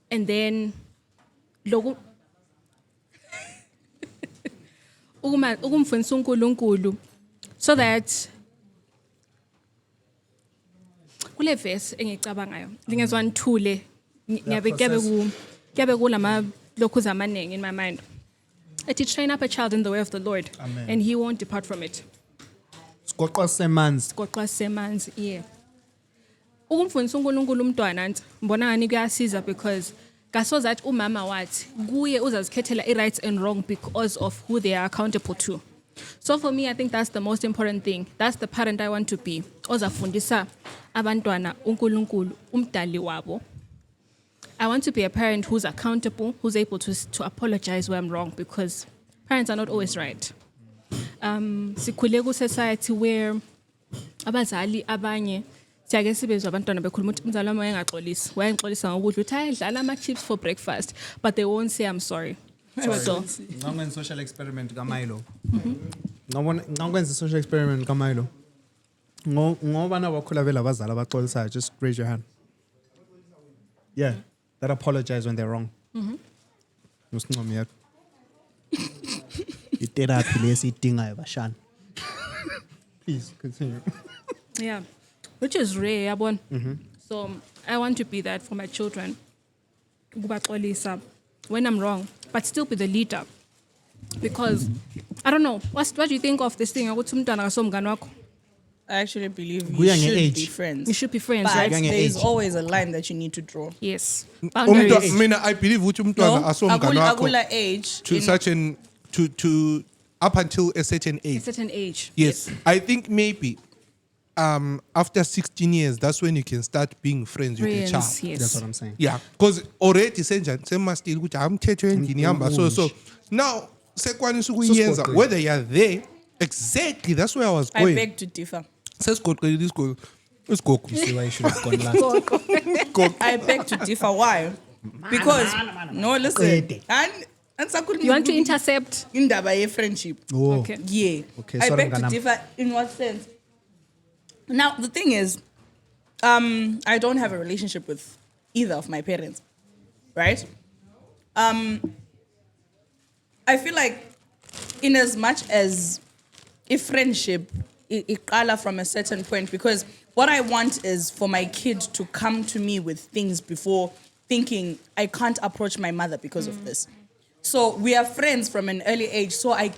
And then loku ukumfundisa uNkulunkulu so that kule verse engicabangayo ngingezwa ngithule ngiyabe kuyabe kulama lokhu zamanengi in my mind. Ethi train up a child in the way of the Lord, Amen. and he won't depart from it. Sigoqwa semanzi. Goqa semanzi, yeah. Ukumfundisa uNkulunkulu umntwana nti mbona ngani kuyasiza because kasoza athi umama wathi kuye uzazikhethela i-right and wrong because of who they are accountable to. So for me, I think that's the most important thing. That's the parent I want to be. Ozafundisa abantwana uNkulunkulu umdali wabo. I want to be a parent who's accountable, who's able to apologize where I'm wrong, because parents are not always right. Sikhule ku society where abazali abanye siyake sibezwe abantwana bekhuluma ukuthi umzali wami wayengaxolisi ngokudla uthi ayedlala ama-chips for breakfast, but they won't say I'm sorry. So Ngakwenza social experiment kaMilo. Ngakwenza social experiment kaMilo. Ngoba nabakhula vele abazali abaxolisayo, just raise your hand. Yeah, that apologize when they're wrong. Usincome yakho. Itherapy lesiyidingayo bashana. Please continue. yeah, which is rare, yabona. So I want to be that for my children. Ukubaxolisa when I'm wrong, but still be the leader. Because I don't know, what do you think of this thing? Ukuthi umntwana akasomngane wakho? I actually believe you Kuya should nge-age. be friends. We should be friends, But right? Kuya nge- there's age. always a line that you need to draw. Yes. Umntwana, Boundaries. mina I believe ukuthi umntwana asomngane wakho Akula age. to such an to up until a certain A age. certain age. Yes. I think maybe after 16 years, that's when you can start being friends with the child. Friends, yes. That's what I'm saying. Yeah, because already senjani semastil ukuthi amthetho endini ihamba so now sekwanisa ukuyenza Sesigoqile. whether you're there exactly that's where I was I going. beg to differ. Sesigoqile isigogo. See why you should have gone last. I beg to differ. Why? Because no, listen. Qede. You want to intercept? indaba ye friendship. Oh. Okay. Yeah. Okay, I sorry, beg to Mnganam. differ in what sense? Now the thing is, I don't have a relationship with either of my parents, right? I feel like, in as much as if friendship it qala from a certain point, because what I want is for my kid to come to me with things before thinking I can't approach my mother because of this. So we are friends from an early age. So I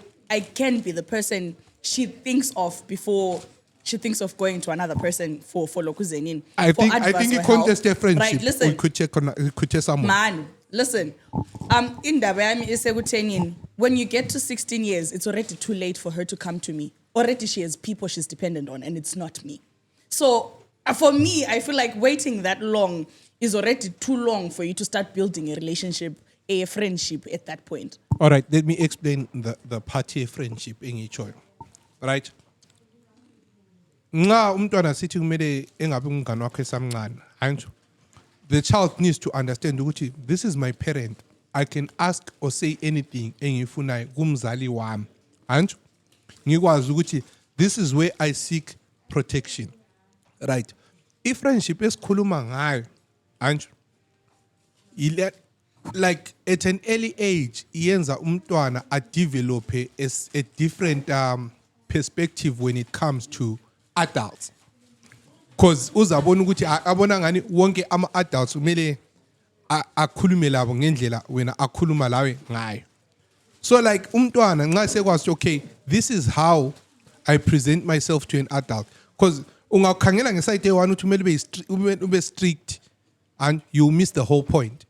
can be the person she thinks of before she thinks of going to another person for Lokuzenin. I think you contest a friendship. Right, listen. We could check someone. Man, listen. In Dabayami is when you get to 16 years, it's already too late for her to come to me. Already she has people she's dependent on, and it's not me. So for me, I feel like waiting that long is already too long for you to start building a relationship, a friendship at that point. All right, let me explain the party friendship in each one. Right? Nxa umntwana sithi kumele engabe umngane wakhe esamncane, anjo. The child needs to understand ukuthi this is my parent. I can ask or say anything engifunayo kumzali wami. Anjo. Ngikwazi ukuthi this is where I seek protection. Right? If friendship esikhuluma ngayo, anjo. Like at an early age, iyenza umntwana develop a different perspective when it comes to adults. Because uzabona ukuthi abona ngani wonke ama adults kumele akhulume labo ngendlela wena akhuluma lawe ngayo. So like umntwana nxa sekwazi okay, this is how I present myself to an adult. Because ungakhangela ngeside one uthi kumele ube strict and you miss the whole point.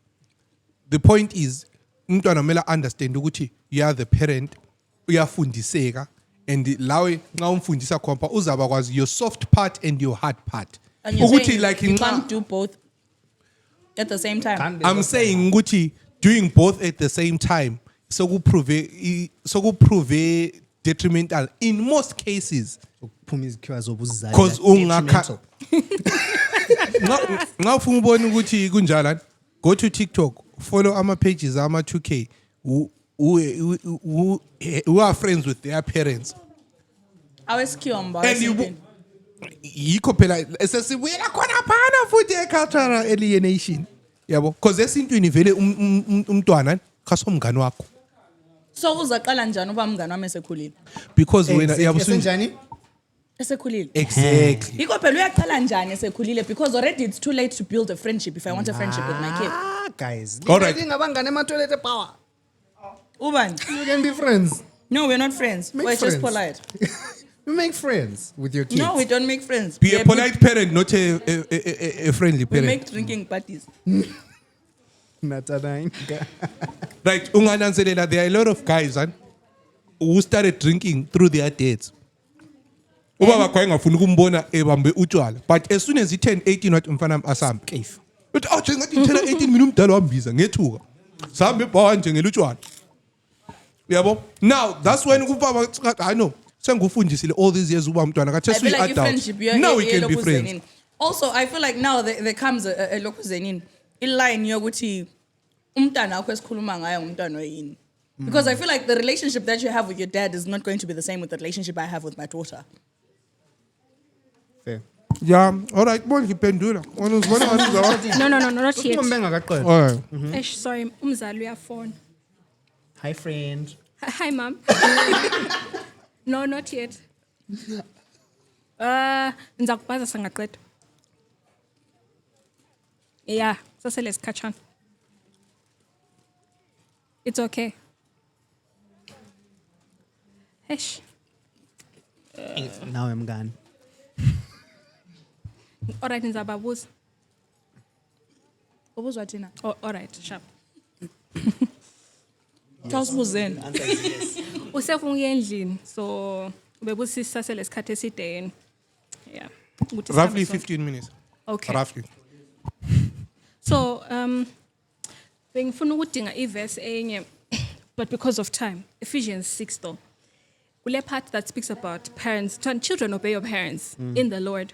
The point is umntwana kumele understand ukuthi you are the parent, uyafundiseka. And lawe nxa umfundisa khompa uzaba kwazi your soft part and your hard part. And you're saying like you can't do both at the same time. I'm saying ukuthi doing both at the same time so prove detrimental in most cases. Because ungakha nxa ufuna ubona ukuthi kunjalo, go to TikTok, follow ama pages ama 2K who are friends with their parents. And yikho phela esesibuyela khona phana futhi cultural alienation. Yabo, because esintwini vele umntwana khasomngane wakho. So uzaqala njani uba mngane wami esekhulile? Because wena Esenjani? Esekhulile. Exactly. Yikho phela uyaqala njani esekhulile because already it's too late to build a friendship if I want a friendship with my kid. Guys. All right. Ngabangane ema-toilet power. Uban. You can be friends. No, we're not friends. Make We're just friends. polite. You make friends with your kids. No, we don't make friends. Be a polite parent, not a friendly We parent. make drinking parties. Natanainga. Right, ungananzelela, there are a lot of guys who started drinking through their dates. Ubaba kwa ngafuna ukumbona ebambe utshwala, but as soon as he turned 18 wathi umfana asambe. Cave. But awu ngathi ngithela 18 mina umdala wambiza ngethuka. Sambe bhawa nje ngelutshwala. Yabo? Now, that's when ubaba I know. Sengufundisile all these years uba umntwana kathi I feel like adult. friendship, Now we can be friends. Also, I feel like now there comes a lokuzenin. Line yokuthi umntana wakho esikhuluma ngayo umntwana oyini. Because I feel like the relationship that you have with your dad is not going to be the same with the relationship I have with my daughter. Fair. Yeah, all right, bon ngiphendula. No, not yet. All right. Eish, sorry, umzali uyafona. Hi, friend. Hi, mom. No, not yet. Nizakubhaza sangaqeda. Yeah, sasele isikhatshana. It's okay. Eish. Now I'm gone. All right, nizababuza. Ubuzwa thina. Oh, all right, sharp. Thawusibuzeni. Usefuna ukuya endlini, so ubebusisa sasele isikhathi eside yena. Yeah. Ukuthi Roughly sihambe sonke. 15 minutes. Okay. Roughly. So, bengifuna ukudinga iverse enye, but because of time, Ephesians 6 though. Kule part that speaks about parents, children obey your parents in the Lord.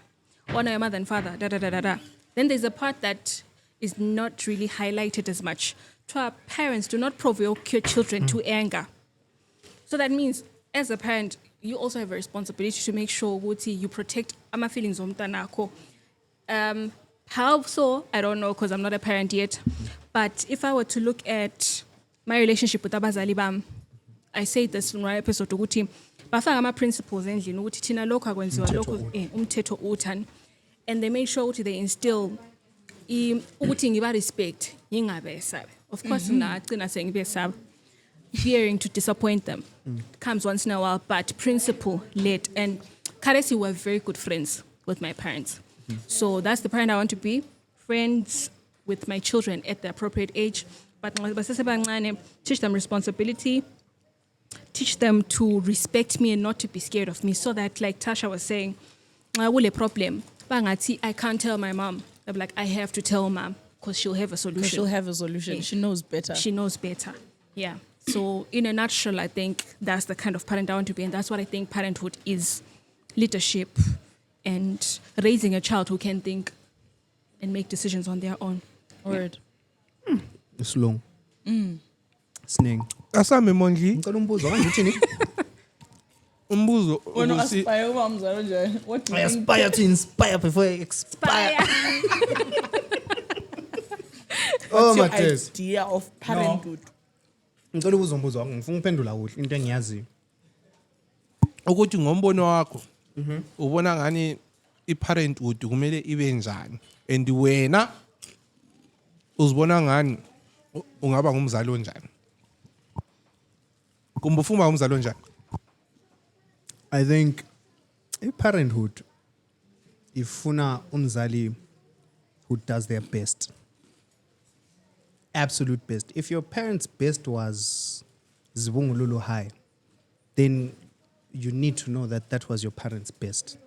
Honor your mother and father, da da da da da. Then there's a part that is not really highlighted as much. To our parents, do not provoke your children to anger. So that means, as a parent, you also have a responsibility to make sure you protect ama feelings omntanakho. How so? I don't know because I'm not a parent yet. But if I were to look at my relationship with abazali bam, I say this in my episode ukuthi bafaka ama principles endlini ukuthi thina lokho akwenziwa lokho umthetho uthani, and they make sure ukuthi they instill ukuthi ngiba respect ngingabe esabe. Of course ngagcina sengibesaba. fearing to disappoint them. Comes once in a while, but principle led. And Karesi were very good friends with my parents. So that's the parent I want to be. Friends with my children at the appropriate age. But teach them responsibility, teach them to respect me and not to be scared of me. So that, like Tasha was saying, I will a problem. I can't tell my mom. I'm like, I have to tell mom because she'll have a solution. She'll have a solution. Yeah. She knows better. She knows better. Yeah. So in a nutshell, I think that's the kind of parent I want to be. And that's what I think parenthood is. Leadership and raising a child who can think and make decisions on their own. Word. It's long. Sning. Asami Mondli, Ngicela umbuzo kanje uthini? umbuzo Wena ukuthi aspire uba mzalo njani? What do I you think? aspire to inspire before I expire. Oh What's my your days. idea of parenthood? Ngicela ubuzo umbuzo wakho ngifuna uphendula kuhle into engiyaziyo. ukuthi ngombono wakho ubona ngani iparenthood kumele ibe njani and wena uzibona ngani ungaba ngumzali onjani kumbe ufuna umzali onjani I think parenthood ifuna umzali who does their best. Absolute best. If your parents' best was Zibungululu High, then you need to know that that was your parents' best.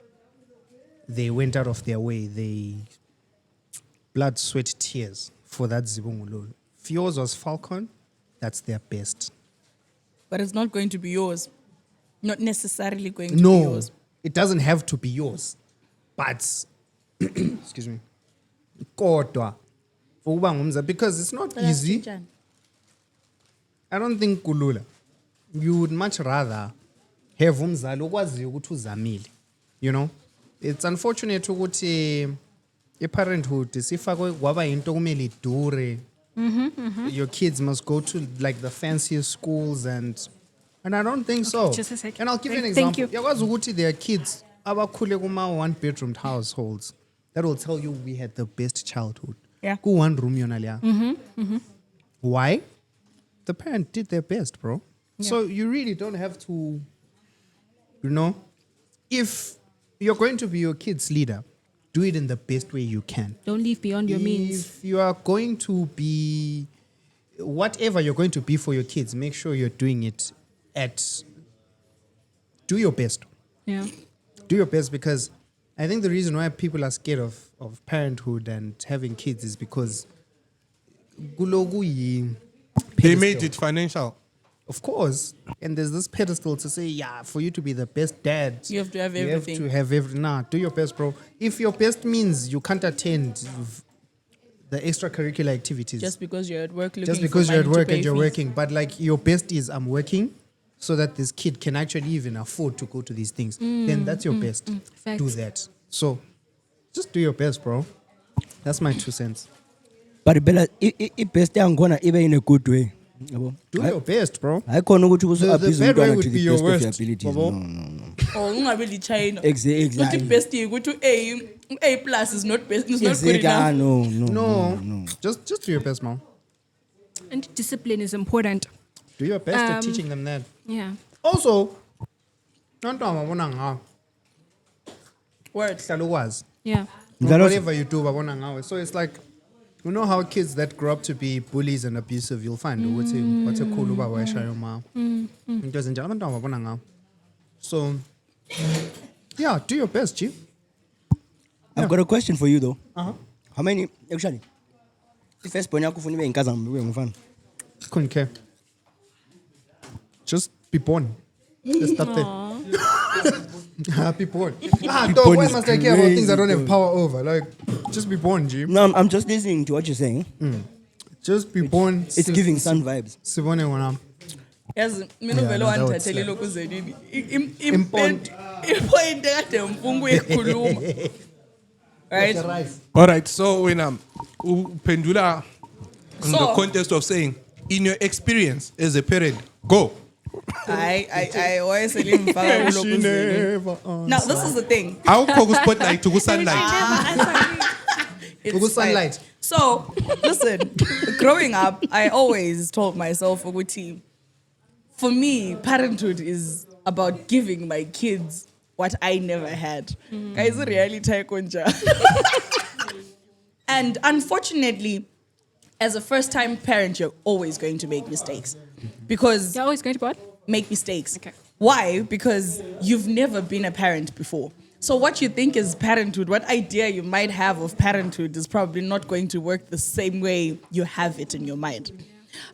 They went out of their way. They blood, sweat, tears for that Zibungululu. If yours was Falcon, that's their best. But it's not going to be yours. Not necessarily going to be No, yours. it doesn't have to be yours. But, excuse me, kodwa, for ukuba ngumzali, because it's not easy. I don't think kulula. You would much rather have umzali okwaziyo ukuthi uzamile. You know? It's unfortunate ukuthi parenthood sifakwe kwaba into kumele idure. Your kids must go to like the fanciest schools and I don't think so. just a second. And I'll give you an Thank example. Yakwazi ukuthi there are kids abakhule kuma one-bedroom households that will tell you we had the best childhood. Yeah. Ku one room yona leya. Why? The parent did their best, bro. So you really don't have to, you know, if you're going to be your kid's leader, do it in the best way you can. Don't live beyond your means. If you are going to be, whatever you're going to be for your kids, make sure you're doing it do your best. Yeah. Do your best, because I think the reason why people are scared of parenthood and having kids is because they made it financial. Of course. And there's this pedestal to say, yeah, for you to be the best dad, You have to have you everything. have to have everything. Nah, do your best, bro. If your best means you can't attend the extracurricular activities, Just because you're at work looking just for because you're at money to work pay and you're fees. working, but like your best is I'm working so that this kid can actually even afford to go to these things, then that's your best. Facts. Do that. So just do your best, bro. That's my 2 cents. But Bella, it best yangikhona ibe in a good way. Yabo. Do your best, bro. Hayikhona ukuthi The usu-abuse bad way umntwana would to be the your best of your worst, abilities. Babo. No. Or ungabe lichina. Exactly. Ukuthi best ukuthi A plus is not best. It's not good Exactly. Ah, enough. No. Just do your best, man. And discipline is important. Do your best at teaching them that. Yeah. Also, abantwana babona ngawe. Word. Hlala ukwazi. Yeah. Whatever you do, babona ngawe. So it's like, you know how kids that grow up to be bullies and abusive, you'll find what's a cool uba wayeshayo ma. Into ezinjalo abantwana babona ngawe. So, yeah, do your best, G. I've got a question for you though. Uh-huh. How many actually? First born yakho ufuna ibe inkazana ube ngumfana. Couldn't care. Just be born. Just stop there. Be born. Dog, born why is must I care about things I don't have crazy, power over? Like, just be born, G. No, I'm just listening to what you're saying. Just be born. It's giving sun vibes. Sibone wona. Yazi mina uvele no, that would wandithathela slap. lokhu zenini. Impoint. Ipoint ekade mfungu ekhuluma. Right? All right, so when upendula in the So- context of saying, in your experience as a parent, go. I always say mfaka kulokhu zenini. Now this is the thing. Awukho ku-spotlight ku-sunlight. It's Ugu sunlight. fine. So, listen, growing up, I always told myself, ukuthi, for me, parenthood is about giving my kids what I never had. Guys, reality konja. And unfortunately, as a first-time parent, you're always going to make mistakes. Because You're always going to what? make mistakes. Okay. Why? Because you've never been a parent before. So what you think is parenthood, what idea you might have of parenthood is probably not going to work the same way you have it in your mind.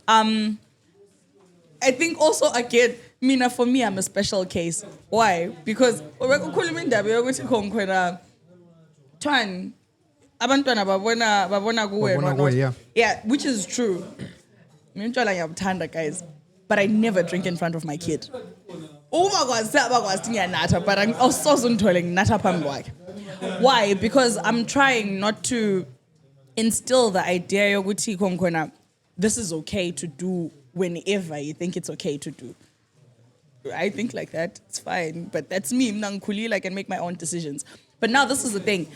I think also, again, Mina, for me, I'm a special case. Why? Because Twan, abantwana babona kuwe, Babona not- kuwe, yeah. Yeah, which is true. Ngimtshela ngiyabuthanda, guys, but I never drink in front of my kid. Abakwazi ngiyanatha, but awusoze ungithole nginatha phambi kwakhe. Why? Because I'm trying not to instill the idea yokuthi khona this is okay to do whenever you think it's okay to do. I think like that, it's fine, but that's me. Mina ngikhulile, I can make my own decisions. But now this is the thing.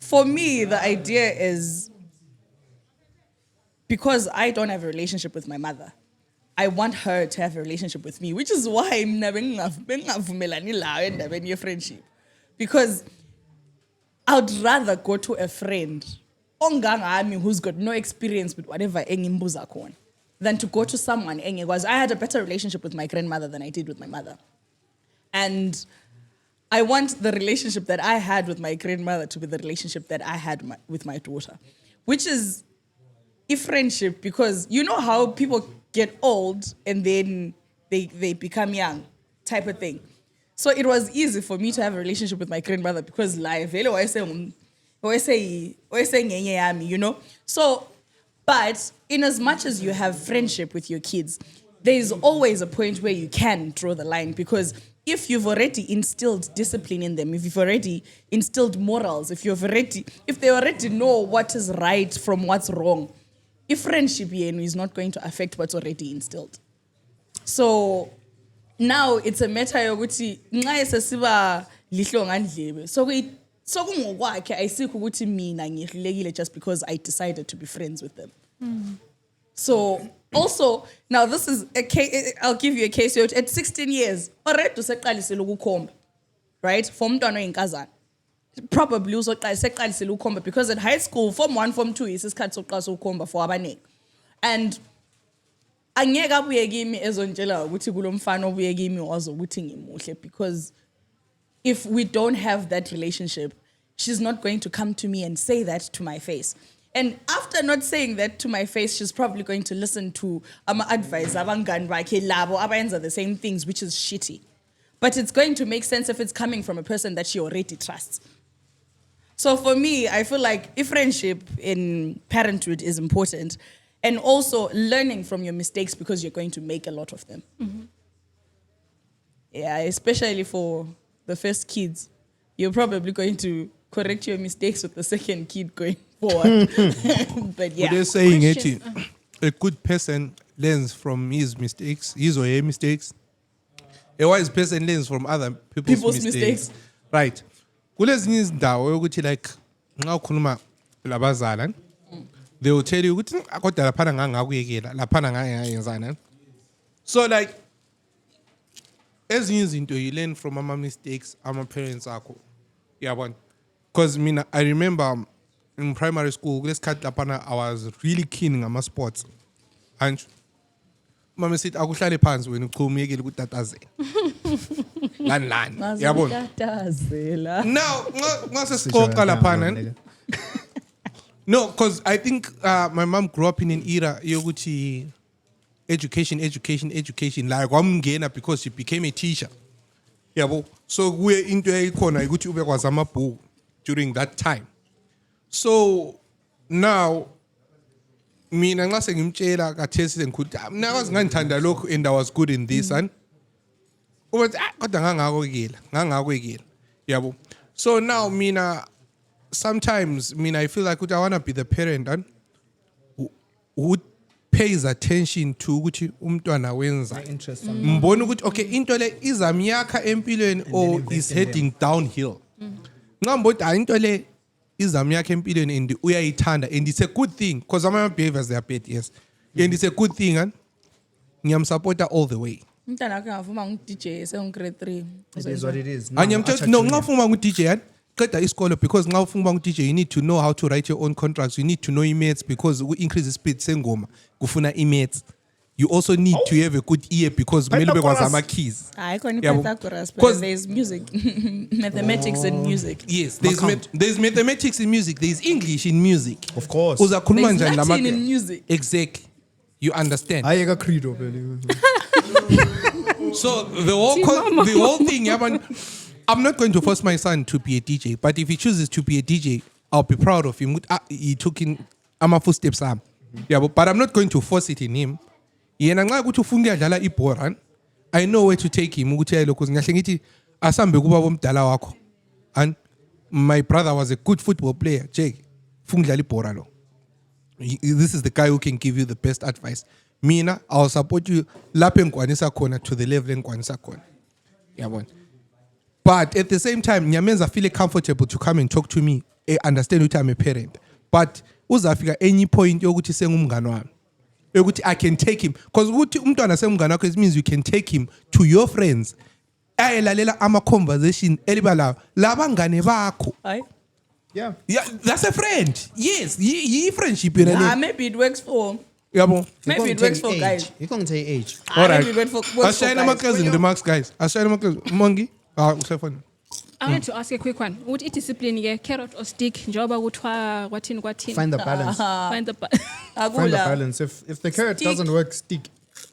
For me, the idea is because I don't have a relationship with my mother, I want her to have a relationship with me, which is why mina bengavumelani lawo endabeni ye-friendship. Because I would rather go to a friend ongangami who's got no experience with whatever engimbuza khona than to go to someone engekwazi. I had a better relationship with my grandmother than I did with my mother. And I want the relationship that I had with my grandmother to be the relationship that I had with my daughter, which is a friendship, because you know how people get old and then they become young type of thing. So it was easy for me to have a relationship with my grandmother because life, you know? So, but in as much as you have friendship with your kids, there is always a point where you can draw the line, because if you've already instilled discipline in them, if you've already instilled morals, if they already know what is right from what's wrong, if friendship is not going to affect what's already instilled. So now it's a matter yokuthi nxa sesiba lihlo ngandlebe so kungokwakhe ayisikho ukuthi mina ngihlekile just because I decided to be friends with them. So also, now this is a case, I'll give you a case. At 16 years, already useqalisile ukukhomba, right? For umntwana oyinkazana. Probably useqalisile ukukhomba, because at high school, form 1, form 2 isikhathi sokuqala ukukhomba for abaningi. And angeke abuye kimi ezontshela ukuthi kulomfana obuye kimi wazokuthi ngimuhle, because if we don't have that relationship, she's not going to come to me and say that to my face. And after not saying that to my face, she's probably going to listen to advice abangani bakhe labo abayenza the same things, which is shitty. But it's going to make sense if it's coming from a person that she already trusts. So for me, I feel like if friendship in parenthood is important, and also learning from your mistakes, because you're going to make a lot of them. Yeah, especially for the first kids, you're probably going to correct your mistakes with the second kid going forward. But yeah. They're saying actually, a good person learns from his mistakes, his or her mistakes. A wise person learns from other people's mistakes. Right. Kulezinye izindawo yokuthi like nxa ukhuluma labazala, they will tell you ukuthi kodwa laphana ngangakuyekela, laphana ngayenzana. So like ezinye izinto you learn from ama mistakes ama parents akho. Yabona. Because I remember in primary school, I was really keen ngama sports. And mama said akuhlale phansi wena uqhumiyekile ukutatazela. Lan. Yabona. Now, ngasesiqoqa laphana. No, because I think my mom grew up in an era yokuthi education. Like wamngena because she became a teacher. Yabo. So we into ekhona ukuthi ube kwazi amabhuku during that time. So now mina nxa sengimtshela kathesi sengikhuluma mina kwazi ngangithanda lokho and I was good in this and ubathi kodwa ngangakuyekela yabo. So now mina sometimes I feel like I want to be the parent and who pays attention to ukuthi umntwana wenza mbona ukuthi okay into le izamyakha empilweni or is heading downhill. Ngambona into le izamyakha empilweni and uyayithanda and it's a good thing because my behaviors they are bad, yes, and it's a good thing and ngiyamsupporta all the way. Umntana wakhe ngavuma ngu-DJ grade 3. It is what it is. And Now, no, Archer no, Junior. ngafuma ngu-DJ yan. Qeda isikolo because ngafuma ngu-DJ you need to know how to write your own contracts. You need to know emails because we increase the speed sengoma kufuna emails. You also need to have a good ear because kumele Pythagoras. bekwazi ama-keys. Hayi khona Yabo. i-Pythagoras, but 'Cause- there's music, mathematics and music. Yes, there's mathematics in music. There's English in music. Of course. Uzakhuluma There's njani Latin lama- in music. Exactly. You understand? Hayi eka credo vele. So the whole thing, yaman, I'm not going to force my son to be a DJ, but if he chooses to be a DJ, I'll be proud of him. He took in my footsteps. Yeah, but I'm not going to force it in him. Yena nxa ukuthi ufuna ukudlala ibhola, I know where to take him ukuthi hayi lokho ngiyahle ngithi asambe kuba bomdala wakho. And my brother was a good football player, Jake. Funa ukudlala ibhola lo. This is the guy who can give you the best advice. Mina, I'll support you lapho engikwanisa khona to the level engikwanisa khona. Yabona. But at the same time, nyamenza feel comfortable to come and talk to me, understand ukuthi I'm a parent. But uzafika any point yokuthi sengumngane wami. Yokuthi I can take him because ukuthi umntwana sengumngane wakho it means you can take him to your friends. Ayelalela ama conversation elibala labangane bakho. Hayi. Yeah. Yeah, that's a friend. Yes, yi friendship Ah, yena. maybe it works for. Yabo. Maybe it works for guys. You can't say age. All right. Maybe it works for Ashayina guys. ama-cousin remarks guys. Ashayina ama-cousin. Mongi. Usefona. I wanted to ask a quick one. Would it discipline ye carrot or stick? Njoba kuthiwa kwathini? Find the balance. Find the Find the Agula. balance. If the carrot Stick. doesn't work, stick.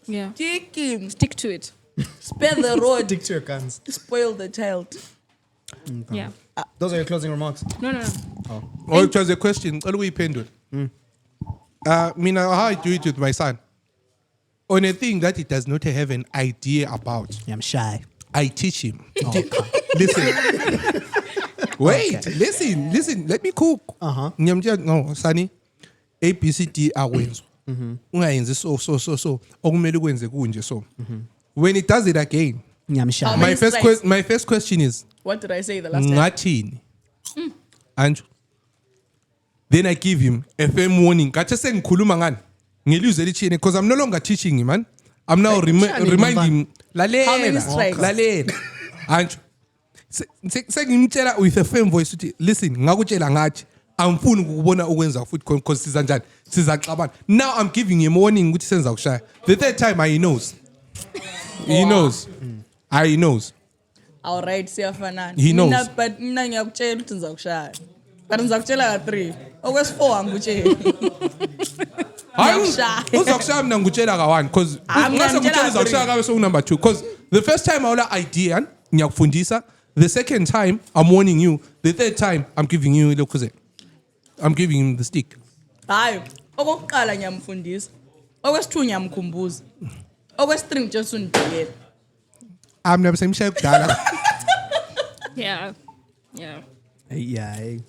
Yeah. Stick him. Stick to it. Spare the road. Stick to your guns. Spoil the child. Yeah. Those are your closing remarks. No. Oh, it was a question. All we pendulum. Mina, how I do it with my son. On a thing that he does not have an idea about, Yeah, I'm shy. I teach him. Listen. Wait, listen. Let me cook. No, Sonny. ABCD awenzo. Ungayenzi so. Okumele ukwenze kunje so. When he does it again, Yeah, I'm shy. How my many strikes? my first question is, What did I say the last time? ngathini? Andrew. Then I give him a firm warning. Kathi sengikhuluma ngani? Ngilizwe lithini because I'm no longer teaching him, man. I'm now reminding him. Lalela. How many strikes? Lalela. Andrew. Sengimtshela with a firm voice uthi listen, ngakutshela ngathi angifuni ukubona ukwenza futhi because siza njani? Sizaxabana. Now I'm giving him warning ukuthi senza ukushaya. The third time he knows. He knows. He knows. All right, siyafanana. He knows. But mina ngiyakutshela ukuthi ngizakushaya. But ngizakutshela ka-3. Okwesi-4 angikutsheli. Hayi Ngiyakushaya. uzakushaya mina ngikutshela ka-1 because Ah, mina ungase ngitshela ngitshela uzakushaya ka-3. kabe so-number 2 because the first time awula idea ngiyakufundisa, the second time I'm warning you, the third time I'm giving you lokhuze. I'm giving him the stick. Hayi, okokuqala ngiyamfundisa. Okwesi-2 ngiyamkhumbuza. Okwesi-3 ngitshela undiyela. I'm never saying shaya kudala. Yeah. Yeah, hey.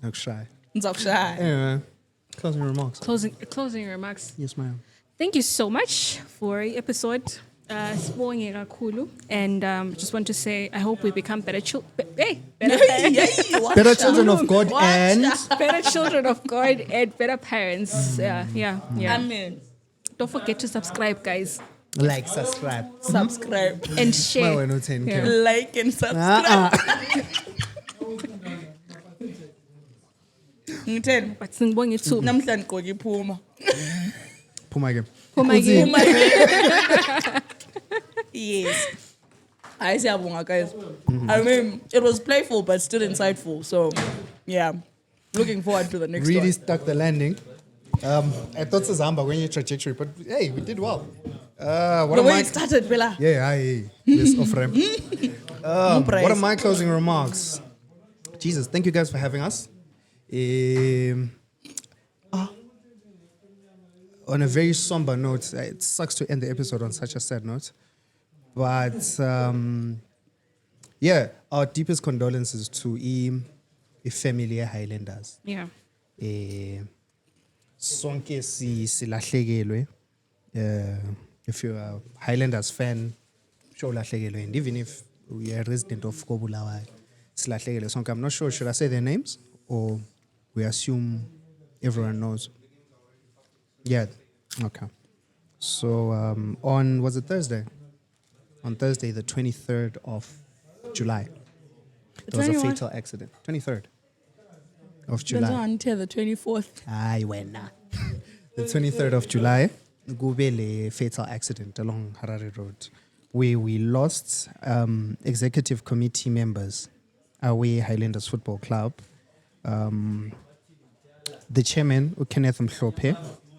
I'm shy. Ngizakushaya. Anyway, closing remarks. Closing remarks. Yes, ma'am. Thank you so much for the episode. Sibonge kakhulu. And just want to say, I hope we become better children. Better children of God and Better children of God and better parents. Yeah. Amen. Don't forget to subscribe, guys, like, subscribe. Subscribe. and share. Well, we're not 10K. Yeah. Like and subscribe. Ngitheni? But singibonge too. Namhlanje ngigqoke iphuma. Phuma again. Yes. Hayi siyabonga guys. I mean, it was playful but still insightful. So, yeah. Looking forward to the next Really one. stuck the landing. I thought Zamba when your trajectory, but hey, we did well. What The am way I? it started, Bella. Yeah, this off ramp. Praise. What are my closing remarks? Jesus, thank you guys for having us. On a very somber note, it sucks to end the episode on such a sad note. But yeah, our deepest condolences to a family Highlanders. Yeah. Sonke silahlekelwe. If you're a Highlanders fan, sure ulahlekelwe. And even if you're a resident of Kobulawayo, silahlekelwe sonke. I'm not sure, should I say their names? Or we assume everyone knows? Yeah, okay. So on, was it Thursday? On Thursday, the 23rd of July, there was a 21? fatal accident. 23rd of July. Until the 24th. Aye, wena. The 23rd of July, Gubele fatal accident along Harare Road, where we lost executive committee members, Away Highlanders Football Club, the chairman, Kenneth Mhlope,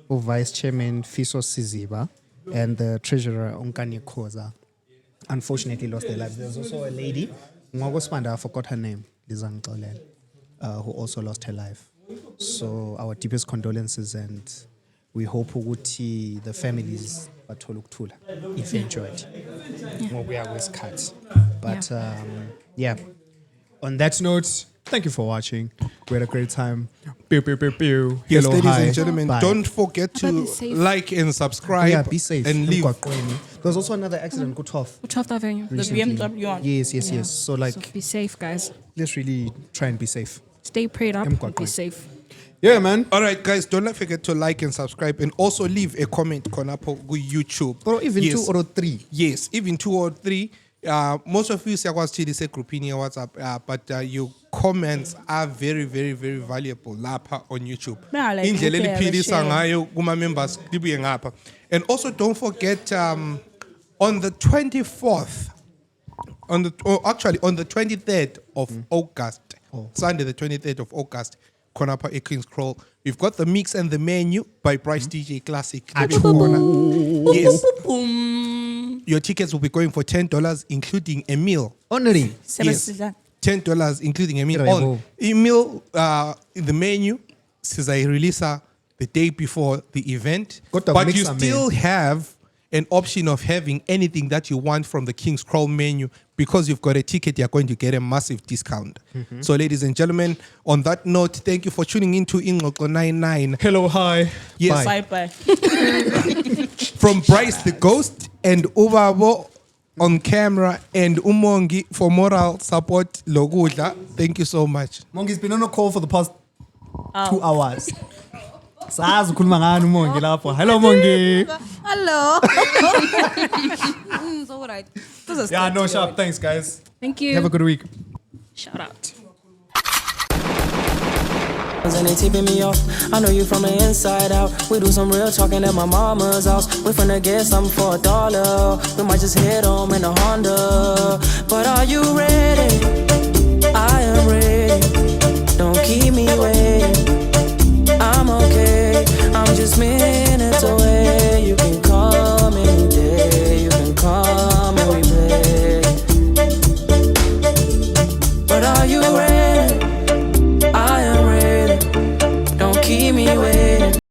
vice chairman, Fiso Siziba, and the treasurer, Unkani Koza, unfortunately lost their lives. There's also a lady, Mwagosmanda, I forgot her name, Lizang Kolel, who also lost her life. So our deepest condolences, and we hope ukuthi the families bathole ukuthula eventually. Ngokuya kwesikhathi. But yeah. On that note, thank you for watching. We had a great time. Pew, pew, pew, pew. Yes, Hello, ladies hi. and gentlemen, Bye. don't forget to How about be safe? like and subscribe. Yeah, be safe. And leave. There's also another accident, go 12. 12th Avenue. The BMW one. Yes. Yeah. So like, So be safe, guys. let's really try and be safe. Stay prayed up and be Mkwakwe. safe. Yeah, man. All right, guys, don't forget to like and subscribe, and also leave a comment on YouTube. Or even Yes. 2 or 3. Yes, even 2 or 3. Most of you say this group in your WhatsApp, but your comments are very, very, very valuable lapha on YouTube. Yeah, like, Indlela okay, eliphilisa share. ngayo kuma members libuye ngapha. And also don't forget on the 24th, on the 23rd of August, Sunday the 23rd of August, Konapa at King's Crawl. We've got the mix and the menu by Bryce DJ Classic. Yes. Your tickets will be going for $10, including a meal. Honorary. Yes. $10, including a meal. Bravo. On a meal in the menu, says I release the day before the event. Got the But mix you and still meal. have an option of having anything that you want from the King's Crawl menu. Because you've got a ticket, you're going to get a massive discount. So, ladies and gentlemen, on that note, thank you for tuning into Ingoko 99. Hello, hi. Yes. Bye-bye. From Bryce the Ghost and Ubabo on camera and Umongi for moral support. Logudla. Thank you so much. Mongi's been on a call for the past 2 hours. Sazi ukhuluma ngani uMongi lapho. Hello Mongi. Hello. It's all right. Yeah, no sharp. Thanks guys. Thank you. Have a good week. Shout out. And they tipping me off. I know you from the inside out. We do some real talking at my mama's house. We finna get something for $1. We might just head home in a Honda. But are you ready? I am ready.